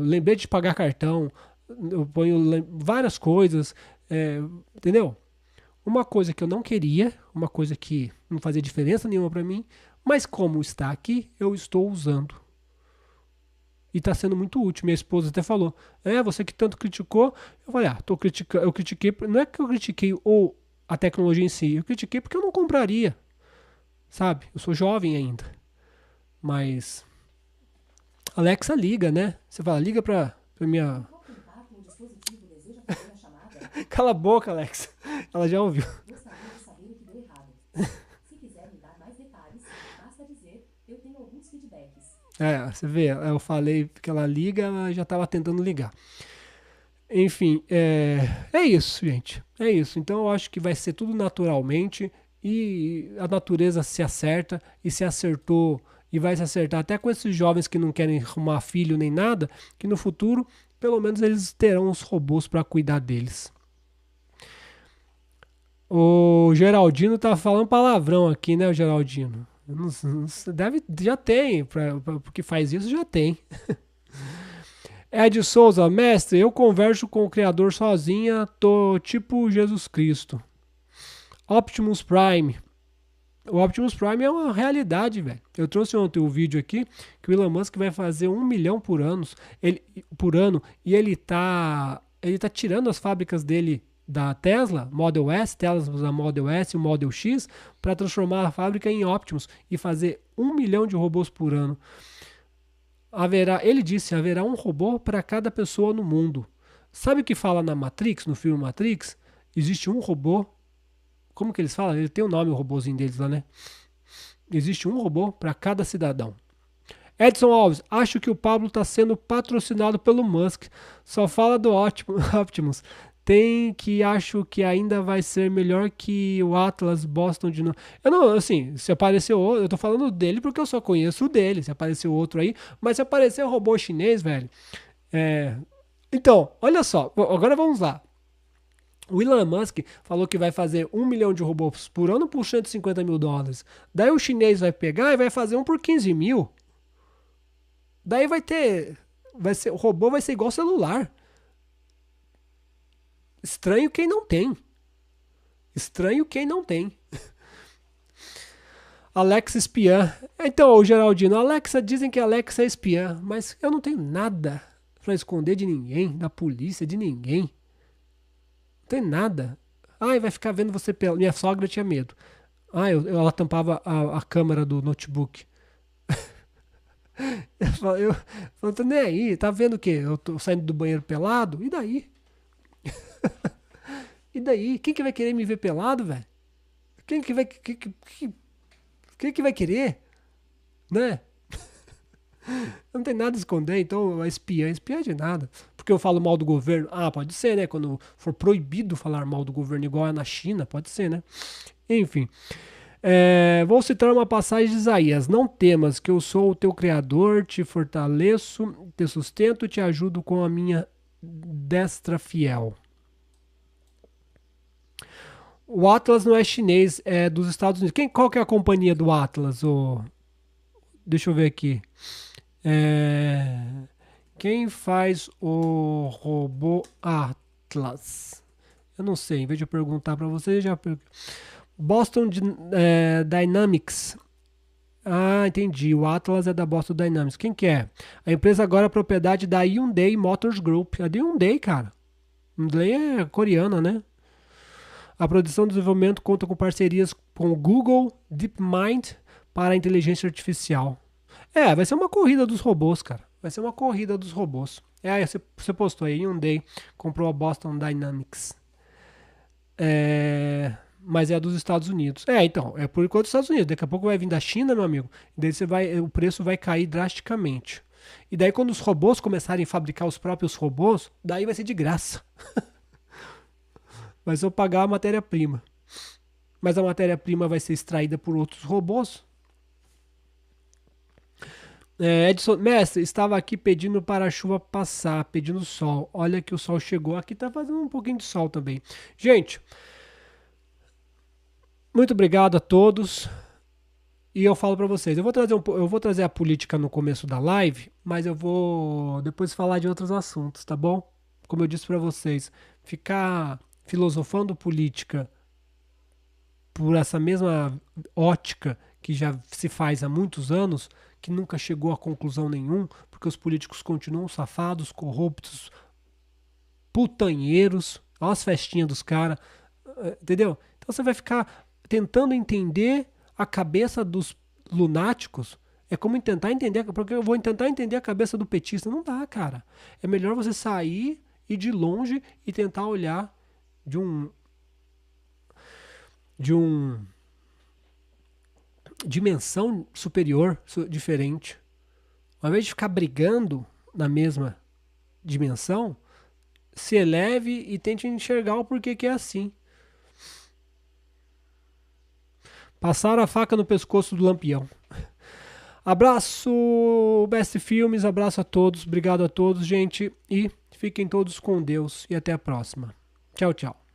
Lembrei de pagar cartão, eu ponho várias coisas, entendeu? Uma coisa que eu não queria, uma coisa que não fazia diferença nenhuma para mim, mas como está aqui, eu estou usando. E está sendo muito útil. Minha esposa até falou, você que tanto criticou. Eu falei, eu critiquei, não é que eu critiquei a tecnologia em si, eu critiquei porque eu não compraria, sabe? Eu sou jovem ainda. Mas Alexa liga, né? Você fala, liga pra minha... Cala a boca, Alexa. Ela já ouviu. Gostaria de saber o que deu errado. Se quiser me dar mais detalhes, basta dizer, eu tenho alguns feedbacks. Você vê, eu falei que ela liga, ela já estava tentando ligar. Enfim, é isso, gente. É isso. Então eu acho que vai ser tudo naturalmente e a natureza se acerta e se acertou e vai se acertar até com esses jovens que não querem arrumar filho nem nada, que no futuro, pelo menos, eles terão os robôs para cuidar deles. O Geraldino tá falando palavrão aqui, né, o Geraldino? Já tem, porque faz isso já tem. Ed Souza, mestre, eu converso com o Criador sozinha, tô tipo Jesus Cristo. Optimus Prime. O Optimus Prime é uma realidade, velho. Eu trouxe ontem o vídeo aqui que o Elon Musk vai fazer 1 milhão por ano e ele tá tirando as fábricas dele da Tesla, Model S, Tesla Model S e o Model X, para transformar a fábrica em Optimus e fazer 1 milhão de robôs por ano. Ele disse, haverá um robô para cada pessoa no mundo. Sabe o que fala na Matrix, no filme Matrix? Existe um robô. Como que eles falam? Ele tem o nome, o robôzinho deles lá, né? Existe um robô para cada cidadão. Edson Alves, acho que o Pablo está sendo patrocinado pelo Musk. Só fala do Optimus. Acho que ainda vai ser melhor que o Atlas Boston de novo. Eu não, assim, se apareceu outro, eu tô falando dele porque eu só conheço o dele. Se apareceu outro aí, mas se aparecer um robô chinês, velho. Então, olha só, agora vamos lá. O Elon Musk falou que vai fazer 1 milhão de robôs por ano por 150 mil dólares. Daí o chinês vai pegar e vai fazer um por 15 mil. Daí o robô vai ser igual celular. Estranho quem não tem. Alexa espiã. Então, o Geraldino, dizem que a Alexa é espiã, mas eu não tenho nada pra esconder de ninguém, da polícia, de ninguém. Não tem nada. Vai ficar vendo você pela... Minha sogra tinha medo. Ela tampava a câmera do notebook. Eu tô nem aí. Tá vendo o quê? Eu tô saindo do banheiro pelado? E daí? E daí? Quem que vai querer me ver pelado, velho? Quem que vai querer? Né? Não tem nada a esconder, então espiã de nada. Porque eu falo mal do governo. Pode ser, né? Quando for proibido falar mal do governo igual é na China, pode ser, né? Enfim. Vou citar uma passagem de Isaías. Não temas, que eu sou o teu Criador, te fortaleço, te sustento, te ajudo com a minha destra fiel. O Atlas não é chinês, é dos Estados Unidos. Qual que é a companhia do Atlas? Deixa eu ver aqui. Quem faz o robô Atlas? Eu não sei, em vez de eu perguntar para você, Boston Dynamics. Entendi. O Atlas é da Boston Dynamics. Quem que é? A empresa agora é propriedade da Hyundai Motors Group. A Hyundai, cara. Hyundai é coreana, né? A produção e desenvolvimento conta com parcerias com o Google, DeepMind para a inteligência artificial. Vai ser uma corrida dos robôs, cara. Vai ser uma corrida dos robôs. Você postou aí, Hyundai comprou a Boston Dynamics. Mas é dos Estados Unidos. Então, é por enquanto dos Estados Unidos. Daqui a pouco vai vir da China, meu amigo. E daí o preço vai cair drasticamente. E daí quando os robôs começarem a fabricar os próprios robôs, daí vai ser de graça. Vai só pagar a matéria-prima. Mas a matéria-prima vai ser extraída por outros robôs. Edson, mestre, estava aqui pedindo para a chuva passar, pedindo sol. Olha que o sol chegou. Aqui tá fazendo um pouquinho de sol também. Gente, muito obrigado a todos. E eu falo para vocês, eu vou trazer a política no começo da live, mas eu vou depois falar de outros assuntos, tá bom? como eu disse para vocês, ficar filosofando política por essa mesma ótica que já se faz há muitos anos, que nunca chegou a conclusão nenhuma, porque os políticos continuam safados, corruptos, putanheiros, olha as festinhas dos caras, entendeu? Então você vai ficar tentando entender a cabeça dos lunáticos. É como tentar entender, porque eu vou tentar entender a cabeça do petista. Não dá, cara. É melhor você sair, ir de longe e tentar olhar de dimensão superior, diferente. Ao invés de ficar brigando na mesma dimensão, se eleve e tente enxergar o porquê que é assim. Passaram a faca no pescoço do Lampião. Abraço, Best Filmes, abraço a todos, obrigado a todos, gente, e fiquem todos com Deus e até a próxima. Tchau, tchau.